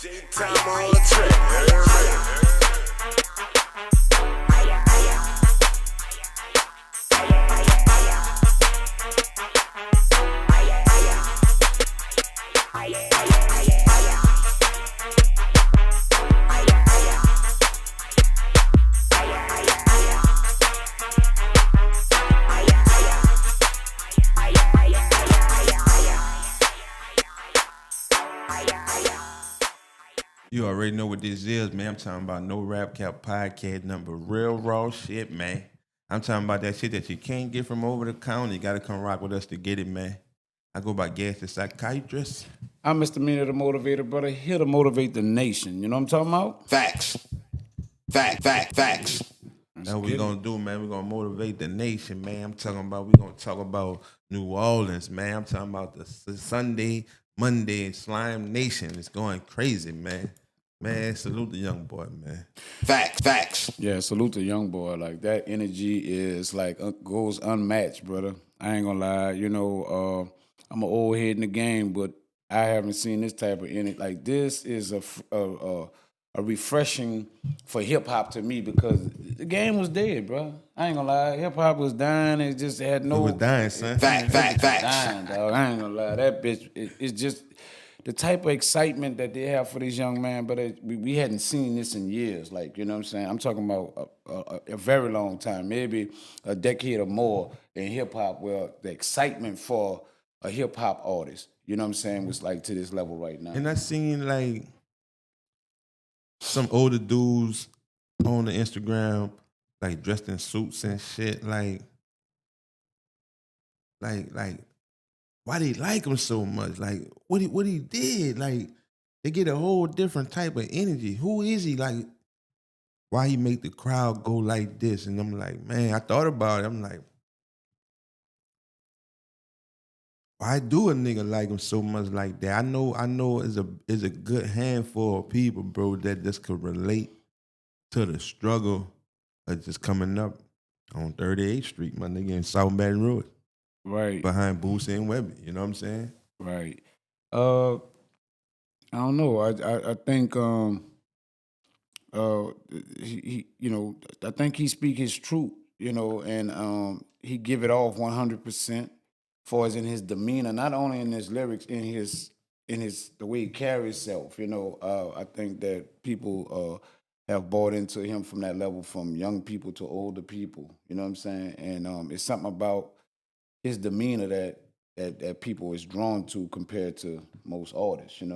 Time on the track. You already know what this is, man. I'm talking about No Rap Cap Podcast number real raw shit, man. I'm talking about that shit that you can't get from over the counter. You gotta come rock with us to get it, man. I go by Gas the Psychiatrist. I'm Mr. MEANA, the motivator, brother, here to motivate the nation. You know what I'm talking about? Facts. Facts. That's what we get gonna do, man. We gonna motivate the nation, man. I'm talking about we gonna talk about New Orleans, man. I'm talking about the Sunday, Monday Slime Nation. It's going crazy, man. Man, salute the young boy, man. Facts. Yeah, salute to young boy. Like that energy is like goes unmatched, brother. I ain't gonna lie. I'm an old head in the game, but I haven't seen this type of energy. Like this is a refreshing for hip hop to me because the game was dead, bro. I ain't gonna lie. Hip hop was dying. It just had no. It was dying, son. Facts. Dying, dog. I ain't gonna lie. That bitch. It's just the type of excitement that they have for this young man, but we hadn't seen this in years. Like, you know what I'm saying? I'm talking about a very long time, maybe a decade or more in hip hop, where the excitement for a hip hop artist, you know what I'm saying, was like to this level right now. And I seen like some older dudes on the Instagram, like dressed in suits and shit, like why they like him so much? Like what he did? Like they get a whole different type of energy. Who is he? Like why he make the crowd go like this? And I'm like, man, I thought about it. I'm like, why do a nigga like him so much like that? I know it's a good handful of people, bro, that just could relate to the struggle of just coming up on 38th Street, my nigga, in South Baton Rouge, Right, behind Boosie and Webby. You know what I'm saying? right. I don't know. I think uh I think he speak his truth, and he give it off 100% for as in his demeanor, not only in his lyrics, in his the way he carries himself. I think that people have bought into him from that level, from young people to older people. You know what I'm saying? And it's something about his demeanor that people is drawn to compared to most artists. I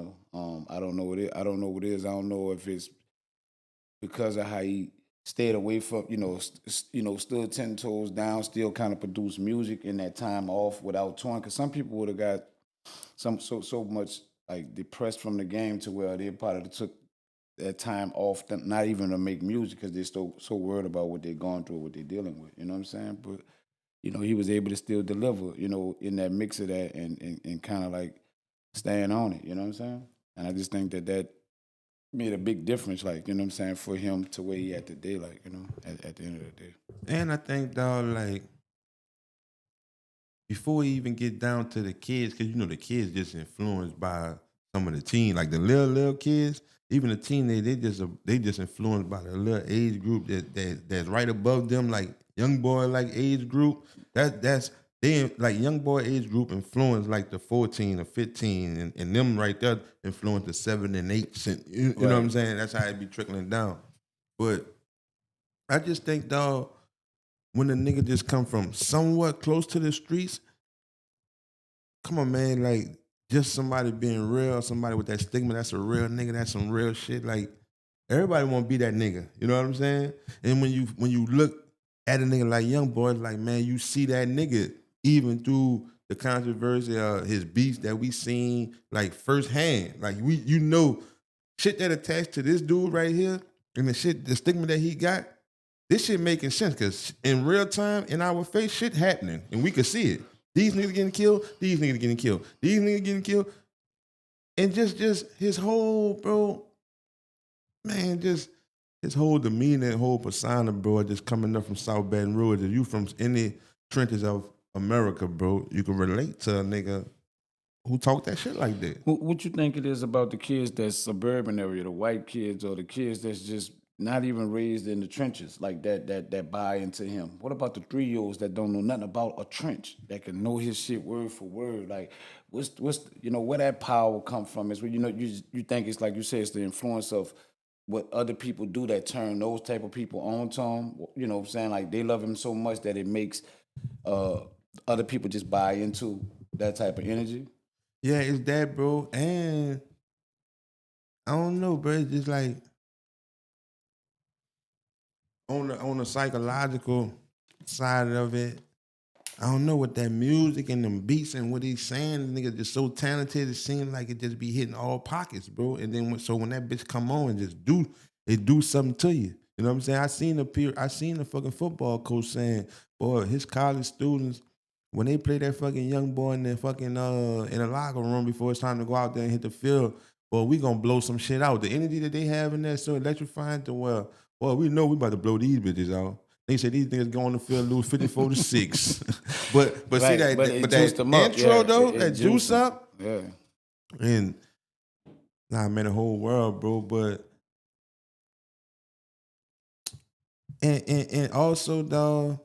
don't know what it. I don't know what it is. I don't know if it's because of how he stayed away from, stood 10 toes down, still kind of produced music in that time off without touring. Because some people would have got so much like depressed from the game to where they probably took that time off, not even to make music because they're so worried about what they're going through, what they're dealing with. You know what I'm saying? But he was able to still deliver, in that mix of that and kind of like stand on it. You know what I'm saying? And I just think that made a big difference, like, you know what I'm saying, for him to where he at today, like, at the end of the day. And I think, dog, like, before we even get down to the kids, because the kids just influenced by some of the teen, like the little kids, even the teenagers, they just influenced by the little age group that's right above them, like young boy like age group. That's they like young boy age group influence like the 14 or 15, and them right there influence the 7 and 8. You know what I'm saying? That's how it be trickling down. But I just think, dog, when a nigga just come from somewhat close to the streets, come on, man, like just somebody being real, somebody with that stigma, that's a real nigga, that's some real shit. Like everybody want to be that nigga, you know what I'm saying? And when you look at a nigga like Young Boy, like, man, you see that nigga even through the controversy of his beats that we seen like firsthand. Like shit that attached to this dude right here and the stigma that he got, this shit making sense because in real time, in our face, shit happening and we could see it. These niggas getting killed, these niggas getting killed, these niggas getting killed. And just his whole, bro, man, just his whole demeanor and whole persona, bro, just coming up from South Baton Rouge. If you from any trenches of America, bro, you can relate to a nigga who talk that shit like that. What you think it is about the kids that's suburban area, the white kids, or the kids that's just not even raised in the trenches like that buy into him? What about the 3-year-olds that don't know nothing about a trench that can know his shit word for word? Like, what's where that power come from? Is where you think it's like you said, it's the influence of what other people do that turn those type of people on to him. You know what I'm saying? Like they love him so much that it makes other people just buy into that type of energy. Yeah, it's that, bro. And I don't know, bro. It's just like on the psychological side of it, I don't know what that music and them beats and what he's saying. The nigga just so talented. It seems like it just be hitting all pockets, bro. And then when that bitch come on and just do something to you. You know what I'm saying? I seen the fucking football coach saying, boy, his college students, when they play that fucking young boy in the fucking in the locker room before it's time to go out there and hit the field, boy, we gonna blow some shit out. The energy that they have in there is so electrifying to where, boy, we know we about to blow these bitches out. They said these niggas go on the field lose 54-6. but Right, see that but it but juiced that them up, intro yeah, though, it that juiced juice them. up, Yeah. and nah, man, the whole world, bro. But and also, dog,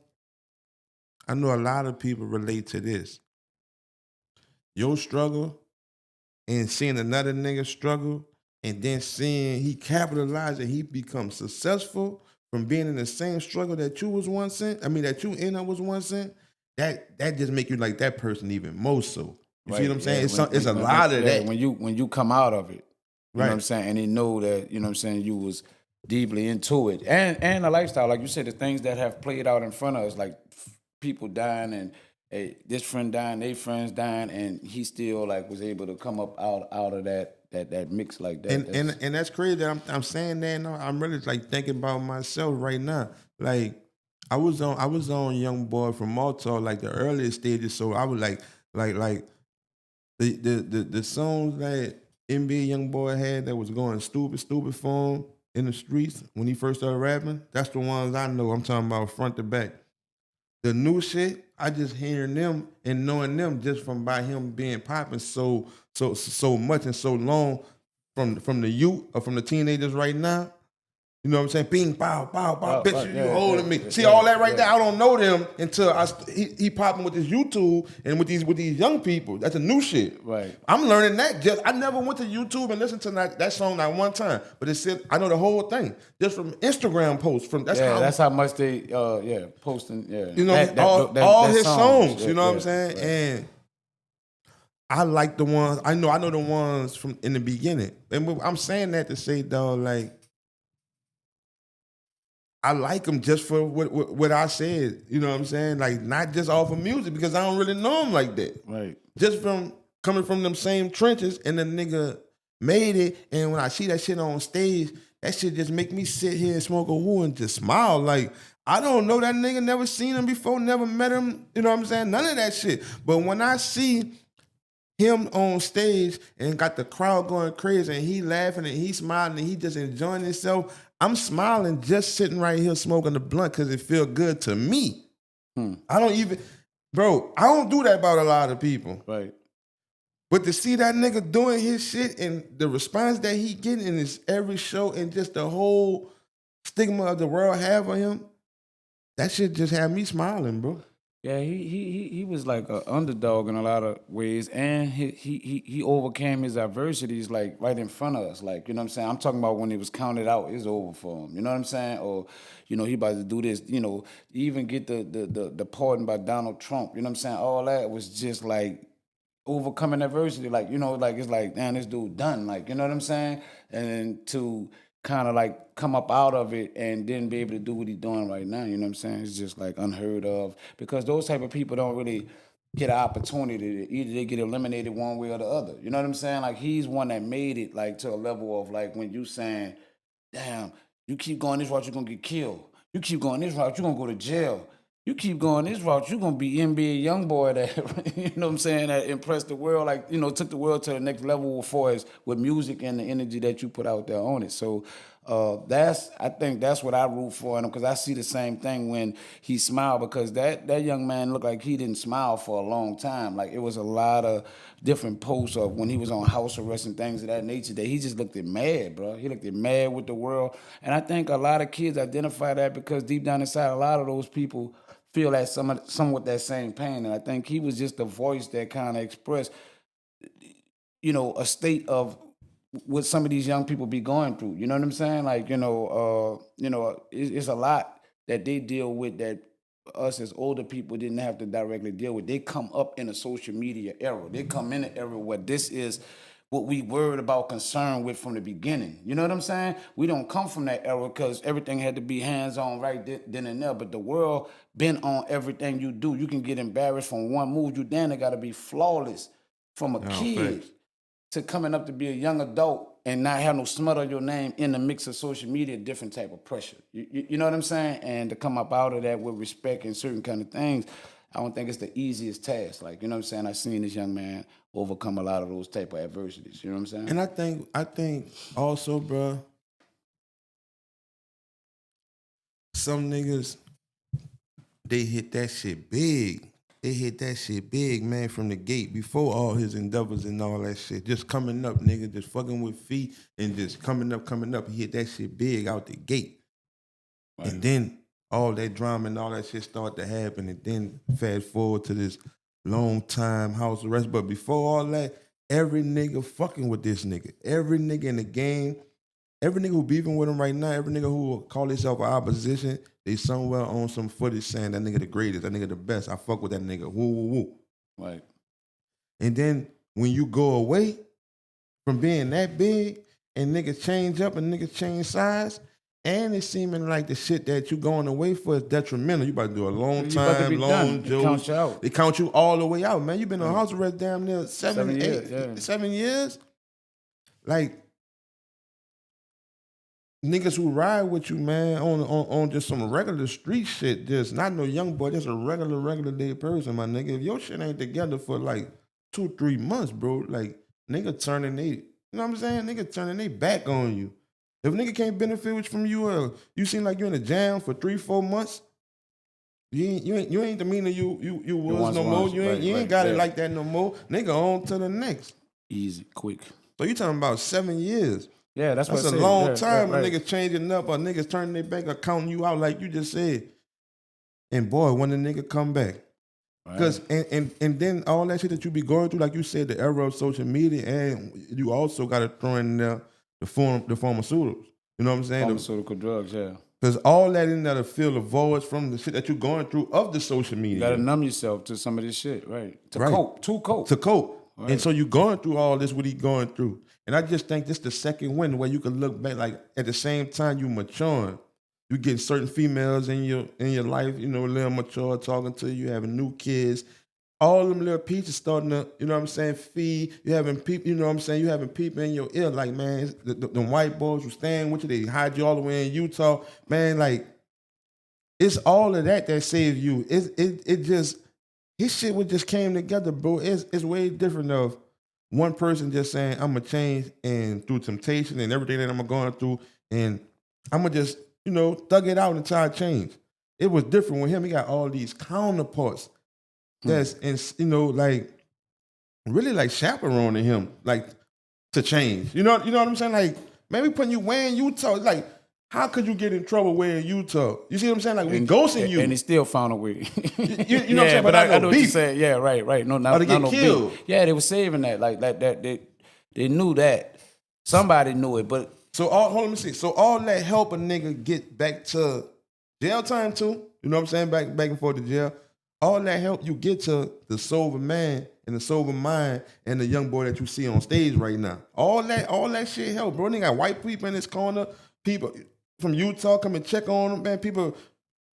I know a lot of people relate to this. Your struggle and seeing another nigga struggle and then seeing he capitalized and he becomes successful from being in the same struggle that you was once in, that you in was once in, that just make you like that person even more so. You see what I'm saying? It's a lot of that. When you come out of it, you know what I'm Right. saying, and they know that, you know what I'm saying, you was deeply into it. And the lifestyle, like you said, the things that have played out in front of us, like people dying and this friend dying, they friends dying, and he still like was able to come up out of that mix like that. And that's crazy that I'm saying that now. I'm really like thinking about myself right now. Like I was on Young Boy from Malta, like the earliest stages. So I was like the songs that NBA Young Boy had that was going stupid for him in the streets when he first started rapping. That's the ones I know. I'm talking about front to back. The new shit, I just hearing them and knowing them just from by him being popping so much and so long from the youth or from the teenagers right now. You know what I'm saying? Bing, pow, pow, pow, bitch, right, you yeah, holding yeah, me. See yeah, all that right yeah. there? I don't know them until he popping with this YouTube and with these young people. That's a new shit. Right. I'm learning that. I never went to YouTube and listened to that song not one time, but it said I know the whole thing just from Instagram posts. That's how much they posting. Yeah, you know all his songs. You know what I'm saying? right. And I like the ones I know the ones from in the beginning. And I'm saying that to say, dog, like I like them just for what I said. You know what I'm saying? Like not just off of music because I don't really know them like that. Right. Just from coming from them same trenches, and the nigga made it. And when I see that shit on stage, that shit just make me sit here and smoke a woo and just smile. Like I don't know that nigga, never seen him before, never met him. You know what I'm saying? None of that shit. But when I see him on stage and got the crowd going crazy and he laughing and he smiling and he just enjoying himself, I'm smiling just sitting right here smoking the blunt because it feel good to me. I don't do that about a lot of people. Right. But to see that nigga doing his shit and the response that he getting in his every show and just the whole stigma of the world have on him, that shit just had me smiling, bro. Yeah, he was like an underdog in a lot of ways, and he overcame his adversities like right in front of us. Like, you know what I'm saying? I'm talking about when he was counted out, it's over for him. You know what I'm saying? Or, you know, he about to do this, you know, even get the pardon by Donald Trump. You know what I'm saying? All that was just like overcoming adversity. Like, you know, like it's like, damn, this dude done. Like, you know what I'm saying? And to kind of like come up out of it and then be able to do what he's doing right now, you know what I'm saying? It's just like unheard of because those type of people don't really get an opportunity to either they get eliminated one way or the other. You know what I'm saying? Like he's one that made it like to a level of like when you saying, damn, you keep going this route, you're gonna get killed. You keep going this route, you're gonna go to jail. You keep going this route, you're gonna be NBA young boy that, you know what I'm saying, that impressed the world, like, you know, took the world to the next level as far as with music and the energy that you put out there on it. So I think that's what I root for in him because I see the same thing when he smiled because that young man looked like he didn't smile for a long time. Like it was a lot of different posts of when he was on house arrest and things of that nature that he just looked mad, bro. He looked mad with the world, and I think a lot of kids identify that because deep down inside, a lot of those people feel that somewhat that same pain, and I think he was just a voice that kind of expressed, a state of what some of these young people be going through. You know what I'm saying? Like, it's a lot that they deal with that us as older people didn't have to directly deal with. They come up in a social media era. They come in an era where this is what we worried about, concerned with from the beginning. You know what I'm saying? We don't come from that era because everything had to be hands-on right then and there. But the world been on everything you do. You can get embarrassed from one move. You then got to be flawless from a kid to coming up to be a young adult and not have no smut on your name in the mix of social media, different type of pressure. You know what I'm saying? And to come up out of that with respect and certain kind of things, I don't think it's the easiest task. Like, you know what I'm saying? I've seen this young man overcome a lot of those type of adversities. You know what I'm saying? And I think also, bro, some niggas, they hit that shit big. They hit that shit big, man, from the gate before all his endeavors and all that shit. Just coming up, nigga, just fucking with feet and just coming up. He hit that shit big out the gate. Right. And then all that drama and all that shit started to happen. And then fast forward to this long time house arrest. But before all that, every nigga fucking with this nigga. Every nigga in the game, every nigga who beefing with him right now, every nigga who will call himself an opposition, they somewhere on some footage saying that nigga the greatest, that nigga the best. I fuck with that nigga. Woo, woo, woo. Right. And then when you go away from being that big and niggas change up and niggas change size, and it's seeming like the shit that you going away for is detrimental. You about to do a long time, long juice. They count you all the way out, man. You been on house arrest damn near 7 years. Like, niggas who ride with you, man, on just some regular street shit, just not no young boy, just a regular day person, my nigga. If your shit ain't together for like 2-3 months, bro, like nigga turning they, you know what I'm saying? Nigga turning they back on you. If nigga can't benefit from you, you seem like you're in a jam for 3-4 months. You ain't the meaner you was no more. You ain't got it like that no more. Nigga on to the next. Easy, quick. So you talking about 7 years. Yeah, that's a long time. Right. Niggas changing up or niggas turning their back or counting you out like you just said. And boy, when the nigga come back. Because and then all that shit that you be going through, like you said, the era of social media, and you also got to throw in there the pharmaceuticals. You know what I'm saying? Pharmaceutical drugs, yeah. Because all that in there to fill the voids from the shit that you're going through of the social media. You got to numb yourself to some of this shit, right? To cope. To cope. Right. And so you going through all this, what he going through. And I just think this the second win where you can look back, like at the same time you maturing. You getting certain females in your life, a little mature, talking to you, having new kids. All them little pieces starting to, you know what I'm saying, feed. You having people, you know what I'm saying, you having people in your ear, like, man, the white boys who stand with you, they hide you all the way in Utah. Man, like, it's all of that saves you. It just, his shit would just came together, bro. It's way different of one person just saying, I'm going to change and through temptation and everything that I'm going through, and I'm going to just, thug it out until I change. It was different with him. He got all these counterparts that's, like, really like chaperoning him, like, to change. You know what I'm saying? Like, maybe putting you way in Utah, like, how could you get in trouble way in Utah? You see what I'm saying? Like, we ghosting you. And he still found a way. you know what I'm saying? But I know what you're saying. Yeah, right. No, not, or to get no killed. Beef. Yeah, they were saving that. Like, that they knew that. Somebody knew it, but... So, let me see. So, all that help a nigga get back to jail time, too. You know what I'm saying? Back and forth to jail. All that help you get to the sober man and the sober mind and the young boy that you see on stage right now. All that shit help, bro. They got white people in this corner. People from Utah come and check on him, man. People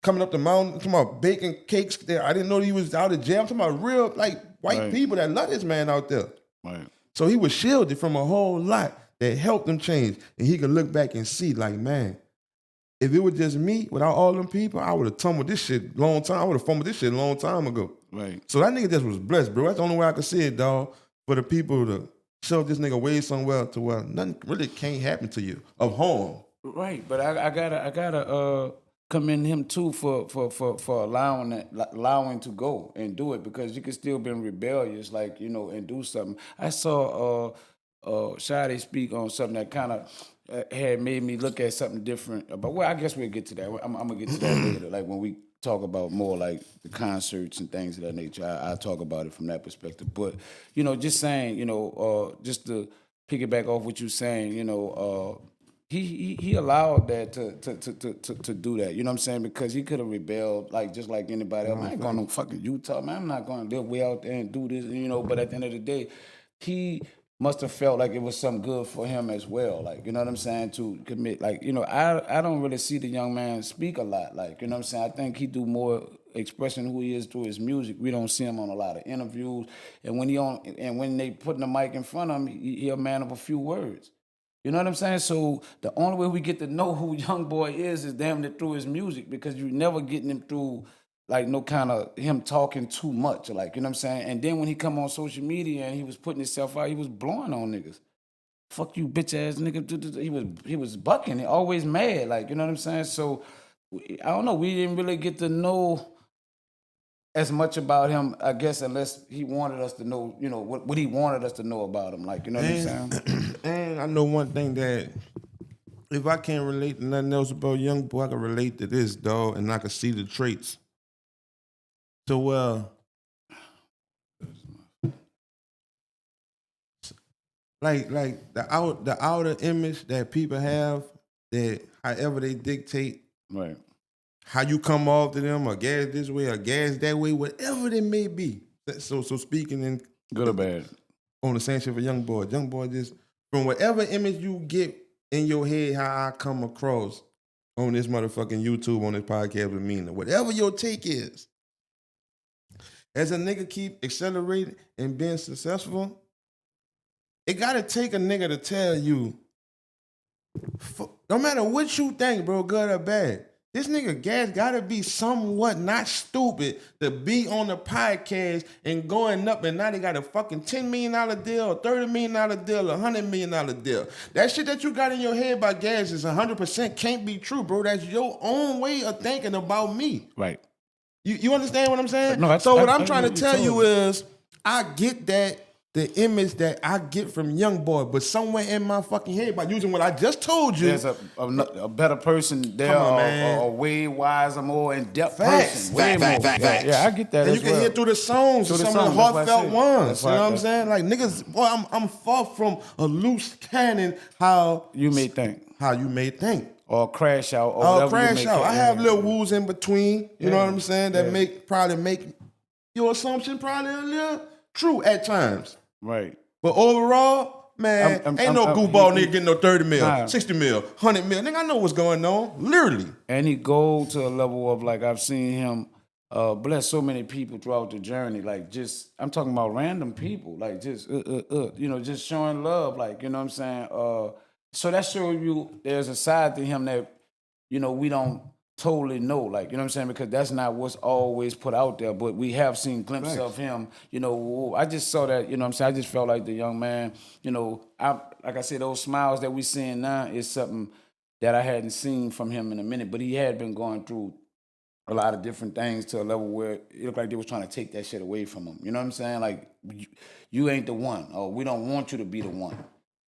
coming up the mountain, talking about baking cakes there. I didn't know he was out of jail. I'm talking about real, like, white people that love this man out there. Right. So he was shielded from a whole lot that helped him change. And he could look back and see, like, man, if it was just me, without all them people, I would have tumbled this shit long time. I would have fumbled this shit a long time ago. Right. So that nigga just was blessed, bro. That's the only way I could see it, dog. For the people to shove this nigga away somewhere to where nothing really can't happen to you of harm. Right, but I gotta commend him too for allowing to go and do it, because you could still been rebellious, like, and do something. I saw Shadi speak on something that kind of had made me look at something different about. Well, I guess we'll get to that. I'm gonna get to that later, like when we talk about more like the concerts and things of that nature. I'll talk about it from that perspective. But just saying, just to piggyback off what you're saying, he allowed that to do that. You know what I'm saying? Because he could have rebelled like just like anybody else. I ain't going to fucking Utah, man. I'm not going to live way out there and do this, But at the end of the day, he must have felt like it was something good for him as well. Like, you know what I'm saying? To commit, like, I don't really see the young man speak a lot. Like, you know what I'm saying? I think he do more expressing who he is through his music. We don't see him on a lot of interviews. And when they putting the mic in front of him, he a man of a few words. You know what I'm saying? So the only way we get to know who Young Boy is damn near through his music, because you never getting him through like no kind of him talking too much, like, you know what I'm saying? And then when he come on social media and he was putting himself out, he was blowing on niggas. Fuck you, bitch ass nigga. He was bucking, he always mad, like, you know what I'm saying? So I don't know. We didn't really get to know as much about him, I guess, unless he wanted us to know, what he wanted us to know about him, like, you know what I'm saying? And I know one thing, that if I can't relate to nothing else about Young Boy, I can relate to this, dog, and I can see the traits. So, like the outer image that people have, that however they dictate Right. how you come off to them, or gas this way or gas that way, whatever it may be. So speaking in Good or bad? on the same shit for Young Boy just from whatever image you get in your head, how I come across on this motherfucking YouTube, on this podcast with MEANA, whatever your take is, as a nigga keep accelerating and being successful, it gotta take a nigga to tell you, no matter what you think, bro, good or bad, this nigga Gas gotta be somewhat not stupid to be on the podcast and going up, and now they got a fucking $10 million deal, a $30 million deal, a $100 million deal. That shit that you got in your head about Gas is 100% can't be true, bro. That's your own way of thinking about me. Right. You understand what I'm saying? No, so what I'm I trying to tell you totally. is, I get that, the image that I get from Young Boy, but somewhere in my fucking head, by using what I just told you, There's a better person there, Come on, man. or a way wiser, more in-depth Facts. person. Way Fact, more. fact, Yeah, facts. yeah, I get that and as you can well. hear through the songs, Through the some of the songs, that's what I heartfelt said. ones. That's You know why- what I'm saying? Like, niggas, boy, I'm far from a loose cannon. How You may think. how you may think. Or crash out, or Oh, whatever you crash may out. think. I have little woos in between. You know Yeah. what I'm saying? That Yeah. probably make your assumption probably a little true at times. Right. But overall, man, ain't no goofball nigga getting no 30 mil, Nah. 60 mil, 100 mil. Nigga, I know what's going on. Literally. And he go to a level of, like, I've seen him bless so many people throughout the journey. Like, just, I'm talking about random people, like, just just showing love, like, you know what I'm saying? So that shows you there's a side to him that we don't totally know, like, you know what I'm saying, because that's not what's always put out there, but we have seen glimpses of him. I just saw that, you know what I'm saying, I just felt like the young man, like I said, those smiles that we seeing now is something that I hadn't seen from him in a minute, but he had been going through a lot of different things to a level where it looked like they was trying to take that shit away from him. You know what I'm saying? Like, you ain't the one, or we don't want you to be the one.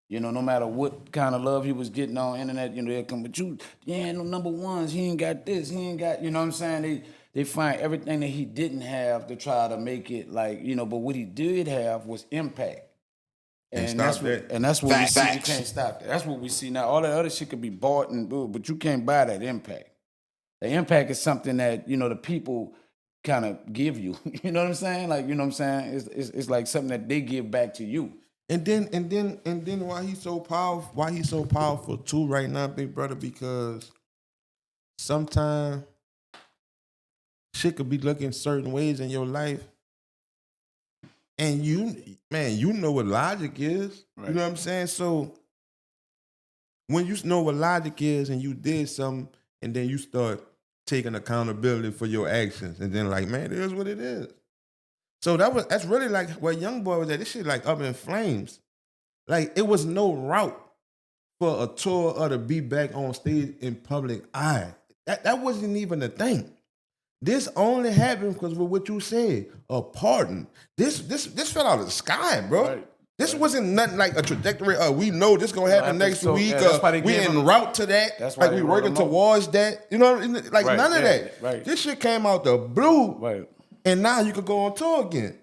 No matter what kind of love he was getting on internet, they'll come, but you ain't no number ones. He ain't got this. He ain't got, you know what I'm saying? They find everything that he didn't have to try to make it like, but what he did have was impact. And that's what we see. You can't stop that. That's what we see now. All that other shit could be bought and do, but you can't buy that impact. The impact is something that, the people kind of give you. You know what I'm saying? Like, you know what I'm saying? It's like something that they give back to you. And then why he's so powerful too right now, big brother, because sometimes shit could be looking certain ways in your life. And you know what logic is. Right. You know what I'm saying? So when you know what logic is and you did something, and then you start taking accountability for your actions, and then like, man, it is what it is. So that's really like where Young Boy was at. This shit like up in flames. Like, it was no route for a tour or to be back on stage in public eye. That wasn't even a thing. This only happened because of what you said, a pardon. This fell out of the sky, bro. Right. This wasn't nothing like a trajectory. We know this gonna happen next so, week. yeah, that's why they We gave en him- route to that. That's why like they we wrote working him up. towards that. You know, like Right, none of yeah, that. right. This shit came out the blue, Right. and now you could go on tour again.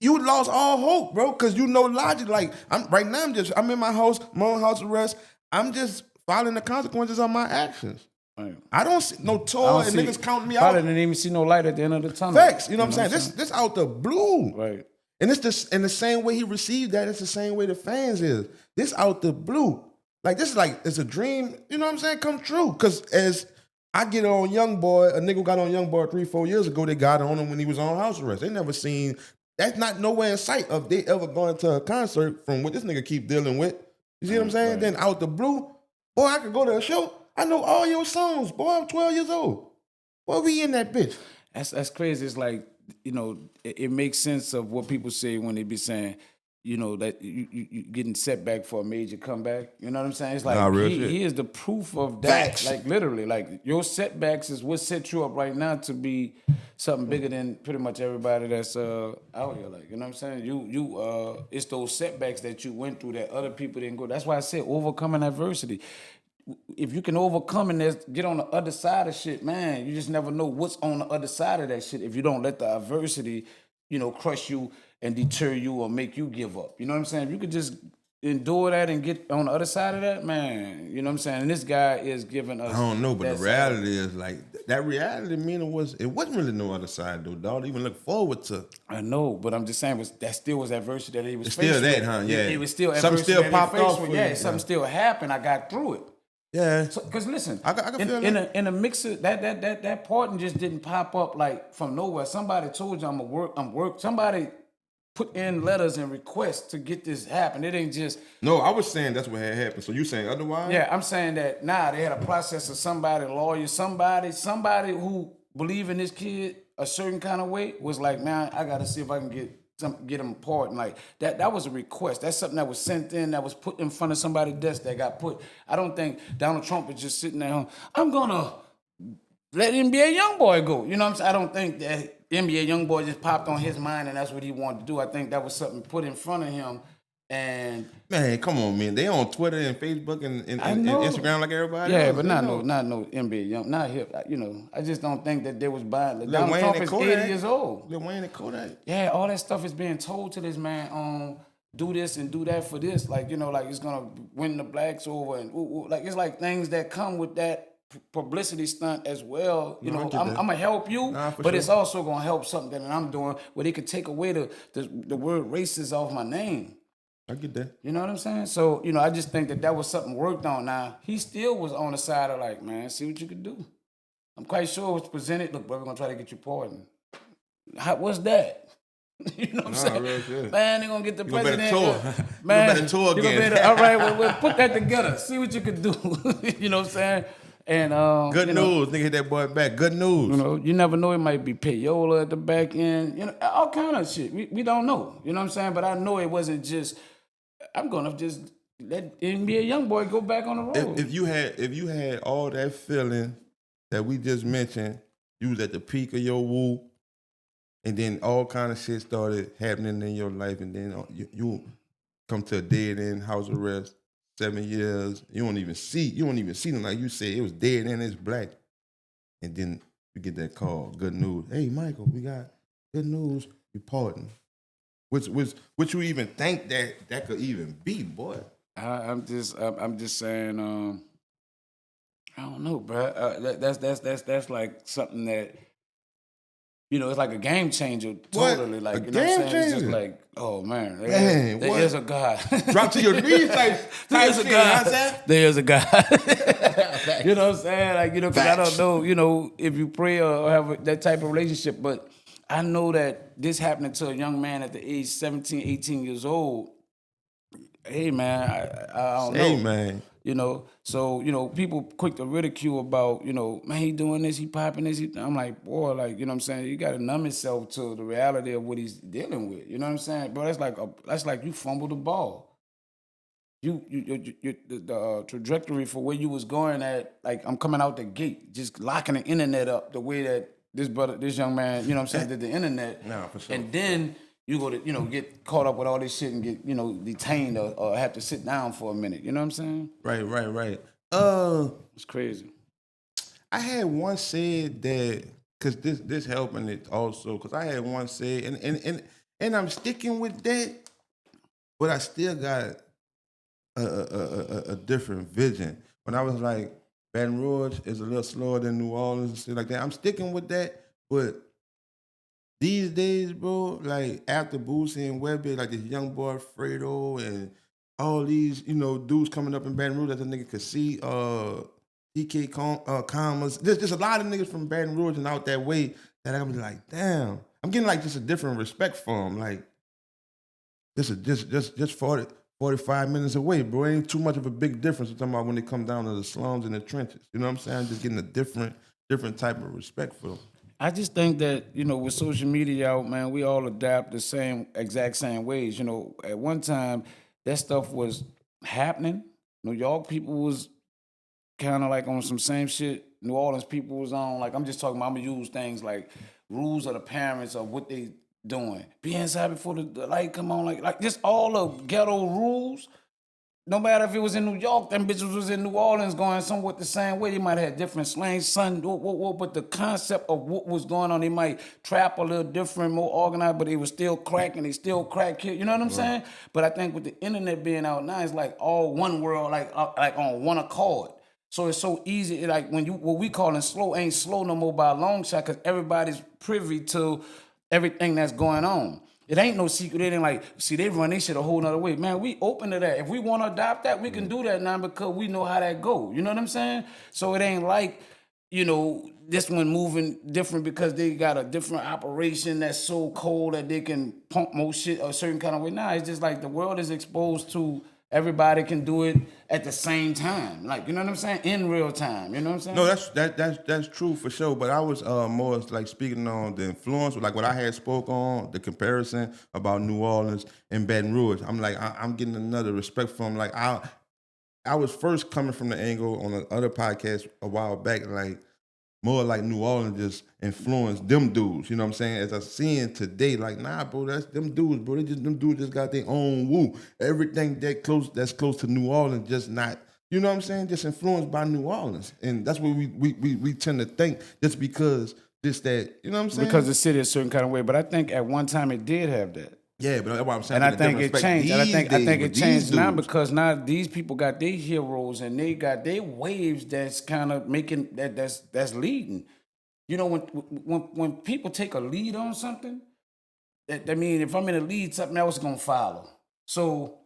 You lost all hope, bro, because you know logic. Like I'm in my house, my own house arrest. I'm just following the consequences of my actions. Right. I don't see no I tour don't and see- niggas counting me Probably out. didn't even see no light at the end of the tunnel. Facts, you know what I'm saying? This out the blue. Right. And it's just in the same way he received that, it's the same way the fans is. This out the blue. Like this is like it's a dream, you know what I'm saying, come true. Cause as I get on Young Boy, a nigga got on Young Boy 3-4 years ago, they got on him when he was on house arrest. They never seen that's not nowhere in sight of they ever going to a concert from what this nigga keep dealing with. You see what I'm saying? Right. Then out the blue, boy, I could go to a show. I know all your songs, boy. I'm 12 years old. Boy, we in that bitch. That's crazy. It's like, you know, it makes sense of what people say when they be saying, you know, that you getting set back for a major comeback. You know what I'm saying? It's like Nah, real shit. he is the proof of that. Facts. Like literally, like your setbacks is what set you up right now to be something bigger than pretty much everybody that's out here. Like, you know what I'm saying? You it's those setbacks that you went through that other people didn't go. That's why I said overcoming adversity. If you can overcome and get on the other side of shit, man, you just never know what's on the other side of that shit if you don't let the adversity, you know, crush you and deter you or make you give up. You know what I'm saying? If you could just endure that and get on the other side of that, man, you know what I'm saying? And this guy is giving us. I don't know, but that the side. reality is like that reality MEANA it wasn't really no other side though, dog. Even look forward to. I know, but I'm just saying that still was adversity that he was It's faced still that, with. huh? Yeah. It was still Something adversity still that popped he faced off with. for Yeah, you. something still happened. I got through it. Yeah. Because listen, I can feel that. in a mix of that pardon just didn't pop up like from nowhere. Somebody told you I'm work. Somebody put in letters and requests to get this happen. It ain't just No, I was saying that's what had happened. So you saying otherwise? yeah. I'm saying that nah, they had a process of somebody, lawyer, somebody who believe in this kid a certain kind of way was like, man, I gotta see if I can get him pardoned. Like that was a request. That's something that was sent in, that was put in front of somebody's desk that got put. I don't think Donald Trump was just sitting there, I'm gonna let NBA Youngboy go. You know what I'm saying? I don't think that NBA Youngboy just popped on his mind and that's what he wanted to do. I think that was something put in front of him. And Man, come on, man. They on Twitter and Facebook and I know. Instagram like everybody yeah, else. but They not know. no NBA Young, not hip. You know, I just don't think that they was buying. Lil Donald Wayne Trump and is Kodak. 80 years old. Lil Wayne and Kodak. Yeah, all that stuff is being told to this man. Do this and do that for this. Like, you know, like it's gonna win the blacks over and like it's like things that come with that publicity stunt as well. You No, I know, get I'm that. gonna help you, Nah, for but sure. it's also gonna help something that I'm doing where they could take away the word racist off my name. I get that. You know what I'm saying? So, you know, I just think that was something worked on. Now, he still was on the side of like, man, see what you could do. I'm quite sure it was presented. Look, bro, we're going to try to get you pardoned. What's that? You know what I'm saying? real shit. Man, they're going to get the You gonna president. better tour. Man, You better tour you again. all right, well, put that together. See what you could do. You know what I'm saying? And Good you know, news. Nigga hit that boy back. Good news. you know, you never know. It might be payola at the back end. You know, all kind of shit. We don't know. You know what I'm saying? But I know it wasn't just. I'm gonna just let NBA Youngboy go back on the road. If you had all that feeling that we just mentioned, you was at the peak of your woo, and then all kind of shit started happening in your life, and then you come to a dead end house arrest, 7 years. You don't even see them like you said. It was dead end. It's black, and then you get that call. Good news. Hey, Michael, we got good news. You pardoned. Which you even think that could even be, boy? I'm just saying. I don't know, bro. That's like something that. You know, it's like a game changer. Totally, like A you know what I'm game saying. It's just changer? like, oh man, Man, there what? is a God. Drop to your knees type There's a shit, you know what I'm God. saying? There's a God. You know what I'm saying? Like, you know, because I don't know, you know, if you pray or have that type of relationship, but I know that this happening to a young man at the age 17, 18 years old. Hey, man, I don't know. Hey, man. You know, so, you know, people quick to ridicule about, you know, man, he doing this, he popping this. I'm like, boy, like, you know what I'm saying? You got to numb yourself to the reality of what he's dealing with. You know what I'm saying? Bro, that's like you fumbled the ball. The trajectory for where you was going at, like I'm coming out the gate, just locking the internet up the way that this young man, you know what I'm saying, did the internet. Nah, for sure, And then you go to, get caught up with all this shit and get, detained or have to sit down for a minute. You know what I'm saying? Right. It's crazy. I had once said that because this helping it also because I had once said and I'm sticking with that, but I still got a different vision. When I was like Baton Rouge is a little slower than New Orleans and shit like that. I'm sticking with that, but these days, bro, like after Boosie and Webby, like this young boy Fredo and all these, dudes coming up in Baton Rouge that the nigga could see, DK Commas. There's just a lot of niggas from Baton Rouge and out that way that I'm like, damn. I'm getting like just a different respect for them. Like, just 45 minutes away, bro. Ain't too much of a big difference. I'm talking about when they come down to the slums and the trenches. You know what I'm saying? I'm just getting a different type of respect for them. I just think that, with social media out, man, we all adapt the exact same ways. At one time, that stuff was happening. New York people was kind of like on some same shit. New Orleans people was on, like, I'm just talking about, I'm gonna use things like rules of the parents of what they doing. Be inside before the light come on, like just all the ghetto rules. No matter if it was in New York, them bitches was in New Orleans going somewhat the same way. They might have different slang, son, but the concept of what was going on, they might trap a little different, more organized, but they was still cracking, they still crack kid. You know what I'm saying? But I think with the internet being out now, it's like all one world, like on one accord. So it's so easy, like what we calling slow ain't slow no more by a long shot, because everybody's privy to everything that's going on. It ain't no secret. It ain't like, see, they run this shit a whole nother way. Man, we open to that. If we want to adopt that, we can do that now because we know how that go. You know what I'm saying? So it ain't like, this one moving different because they got a different operation that's so cold that they can pump more shit a certain kind of way. Nah, it's just like the world is exposed to everybody can do it at the same time. Like, you know what I'm saying? In real time. You know what I'm saying? No, that's true for sure. But I was more like speaking on the influence, like what I had spoke on, the comparison about New Orleans and Baton Rouge. I'm like, I'm getting another respect from like I was first coming from the angle on the other podcast a while back, like more like New Orleans just influenced them dudes. You know what I'm saying? As I seeing today, like, nah, bro, that's them dudes, bro. Them dudes just got their own woo. Everything that's close to New Orleans, just not, you know what I'm saying? Just influenced by New Orleans. And that's what we tend to think just because this, that, you know what I'm saying? Because the city is a certain kind of way. But I think at one time it did have that. Yeah, but that's what I'm saying. And I think it changed. And I think it changed now dudes. because now these people got their heroes and they got their waves that's kind of making that's leading. When people take a lead on something, that mean if I'm in a lead, something else is gonna follow. So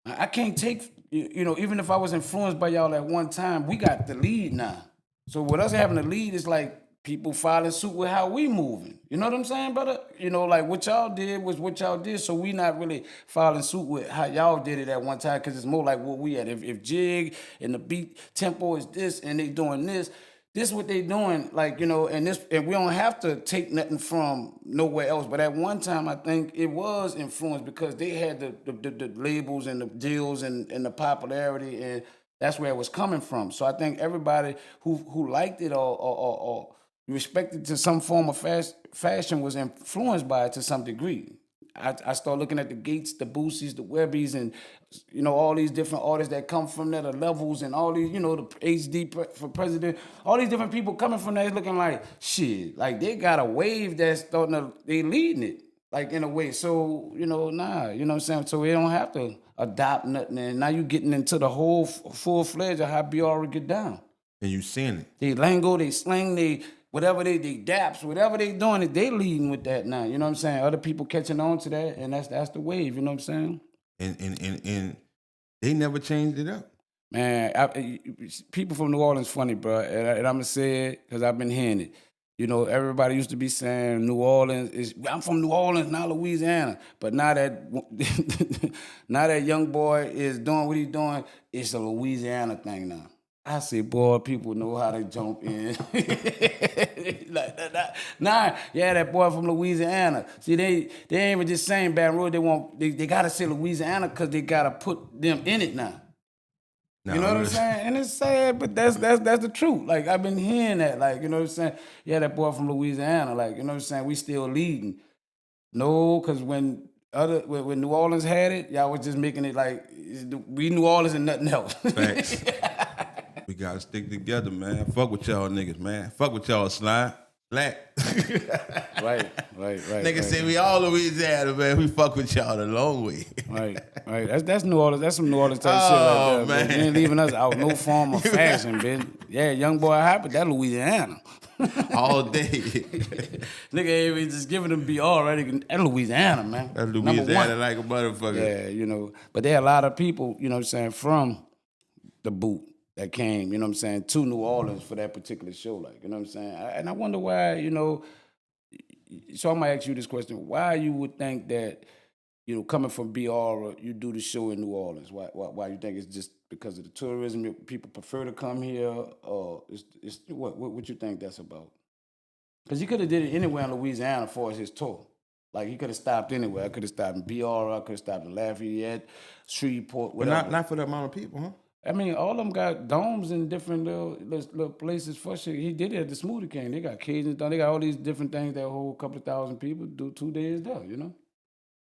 I can't take even if I was influenced by y'all at one time, we got the lead now. So with us having the lead is like people following suit with how we moving. You know what I'm saying, brother? Like what y'all did was what y'all did, so we not really following suit with how y'all did it at one time, because it's more like what we had. If jig and the beat tempo is this and they doing this is what they doing, like, and we don't have to take nothing from nowhere else. But at one time, I think it was influenced because they had the labels and the deals and the popularity, and that's where it was coming from. So I think everybody who liked it or respected to some form of fashion was influenced by it to some degree. I start looking at the Gates, the Boosies, the Webbies, and all these different artists that come from there, the Levels, and all these, the HD for president, all these different people coming from there, looking like shit, like they got a wave that's starting to, they leading it, like in a way. So nah, you know what I'm saying. So we don't have to adopt nothing, and now you getting into the whole full fledged of how BR get down. And you seeing it. They lingo, they slang, they whatever they daps, whatever they doing, they leading with that now. You know what I'm saying? Other people catching on to that, and that's the wave. You know what I'm saying? And they never changed it up. Man, people from New Orleans funny, bro, and I'm gonna say it because I've been hearing it. Everybody used to be saying New Orleans is. I'm from New Orleans, not Louisiana. But now that young boy is doing what he's doing, it's a Louisiana thing now. I say, boy, people know how to jump in. Like that. Nah, yeah, that boy from Louisiana. See, they ain't even just saying Baton Rouge. They gotta say Louisiana because they gotta put them in it now. You know what I'm saying? And it's sad, but that's the truth. Like I've been hearing that. Like, you know what I'm saying? Yeah, that boy from Louisiana. Like, you know what I'm saying? We still leading. No, because when New Orleans had it, y'all was just making it like we New Orleans and nothing else. Facts. We gotta stick together, man. Fuck with y'all niggas, man. Fuck with y'all slide. Black. Right. Niggas say we all Louisiana, man. We fuck with y'all the long way. Right. That's New Orleans. That's some New Orleans type shit Oh, right there. man. You ain't leaving us out no form of fashion, bitch. Yeah, young boy happy. That Louisiana. All day. Nigga ain't even just giving them BR already. That Louisiana, man. That's Number Louisiana one. like a motherfucker. Yeah, you know. But there are a lot of people, you know what I'm saying, from the boot that came, you know what I'm saying, to New Orleans for that particular show. Like, you know what I'm saying? And I wonder why, you know, so I'm gonna ask you this question: why you would think that, you know, coming from BR, you do the show in New Orleans? Why you think it's just because of the tourism? People prefer to come here, or it's what you think that's about? Because he could have did it anywhere in Louisiana for his tour. Like he could have stopped anywhere. I could have stopped in BR. I could have stopped in Lafayette, Shreveport, But whatever. not for the amount of people, huh? I mean, all of them got domes in different little places for shit. He did it at the Smoothie King. They got Cajuns down. They got all these different things that hold a couple of thousand people do 2 days there, you know?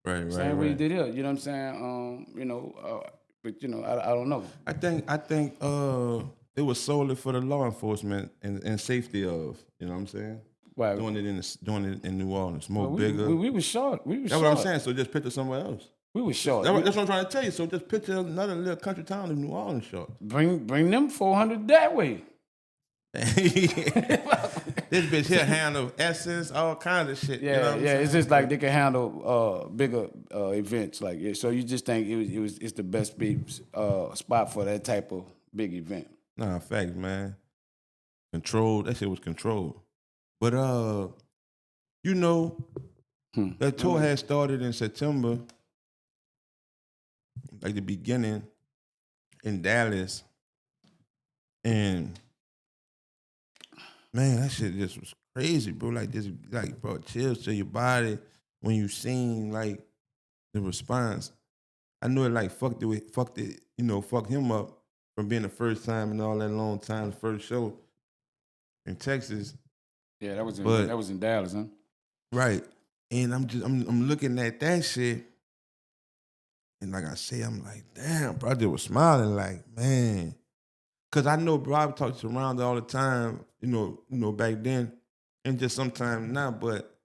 Right. Same way he did here, you know what I'm saying? But you know, I don't know. I think it was solely for the law enforcement and safety of, you know what I'm saying? Why? Doing it in New Orleans, more bigger. We was short. We was That's short. what I'm saying. So just picture somewhere else. We was short. That's what I'm trying to tell you. So just picture another little country town in New Orleans short. Bring them 400 that way. This bitch here handle Essence, all kinds of shit. Yeah, you know what I'm saying? It's just like they can handle bigger events like it. So you just think it's the best big spot for that type of big event. Nah, facts, man. Controlled. That shit was controlled. But you know, that tour had started in September, like the beginning in Dallas, and man, that shit just was crazy, bro. Like this, like bro, chills to your body when you seen like the response. I knew it like fucked him up from being the first time in all that long time, the first show in Texas. Yeah, that was But- in Dallas, huh? Right. And I'm looking at that shit. And like I say, I'm like, damn, bro, I just was smiling like, man. Cause I know, bro, I talk to Ronda all the time, you know, back then, and just sometimes now, but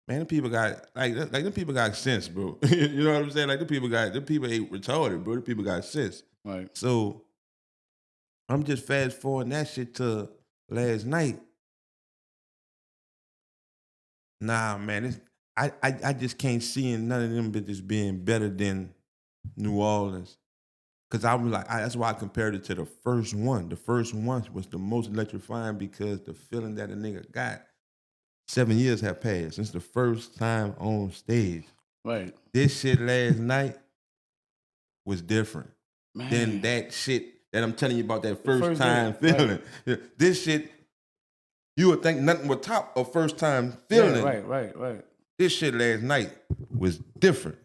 man, them people got them people got sense, bro. You know what I'm saying? Like them people ain't retarded, bro. The people got sense. Right. So I'm just fast forwarding that shit to last night. Nah, man, I just can't see none of them bitches being better than New Orleans. Cause I was like, that's why I compared it to the first one. The first one was the most electrifying because the feeling that a nigga got. 7 years have passed since the first time on stage. Right. This shit last night was different Man. than that shit that I'm telling you about that first first time day, feeling. This shit, you would think nothing would top a first time feeling. Yeah, right. This shit last night was different.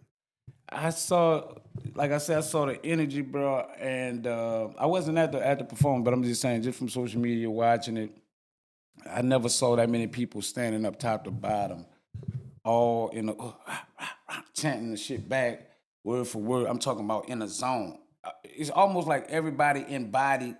I saw, like I said, I saw the energy, bro, and I wasn't at the performance, but I'm just saying, just from social media watching it, I never saw that many people standing up top to bottom, all in the chanting the shit back, word for word. I'm talking about in a zone. It's almost like everybody embodied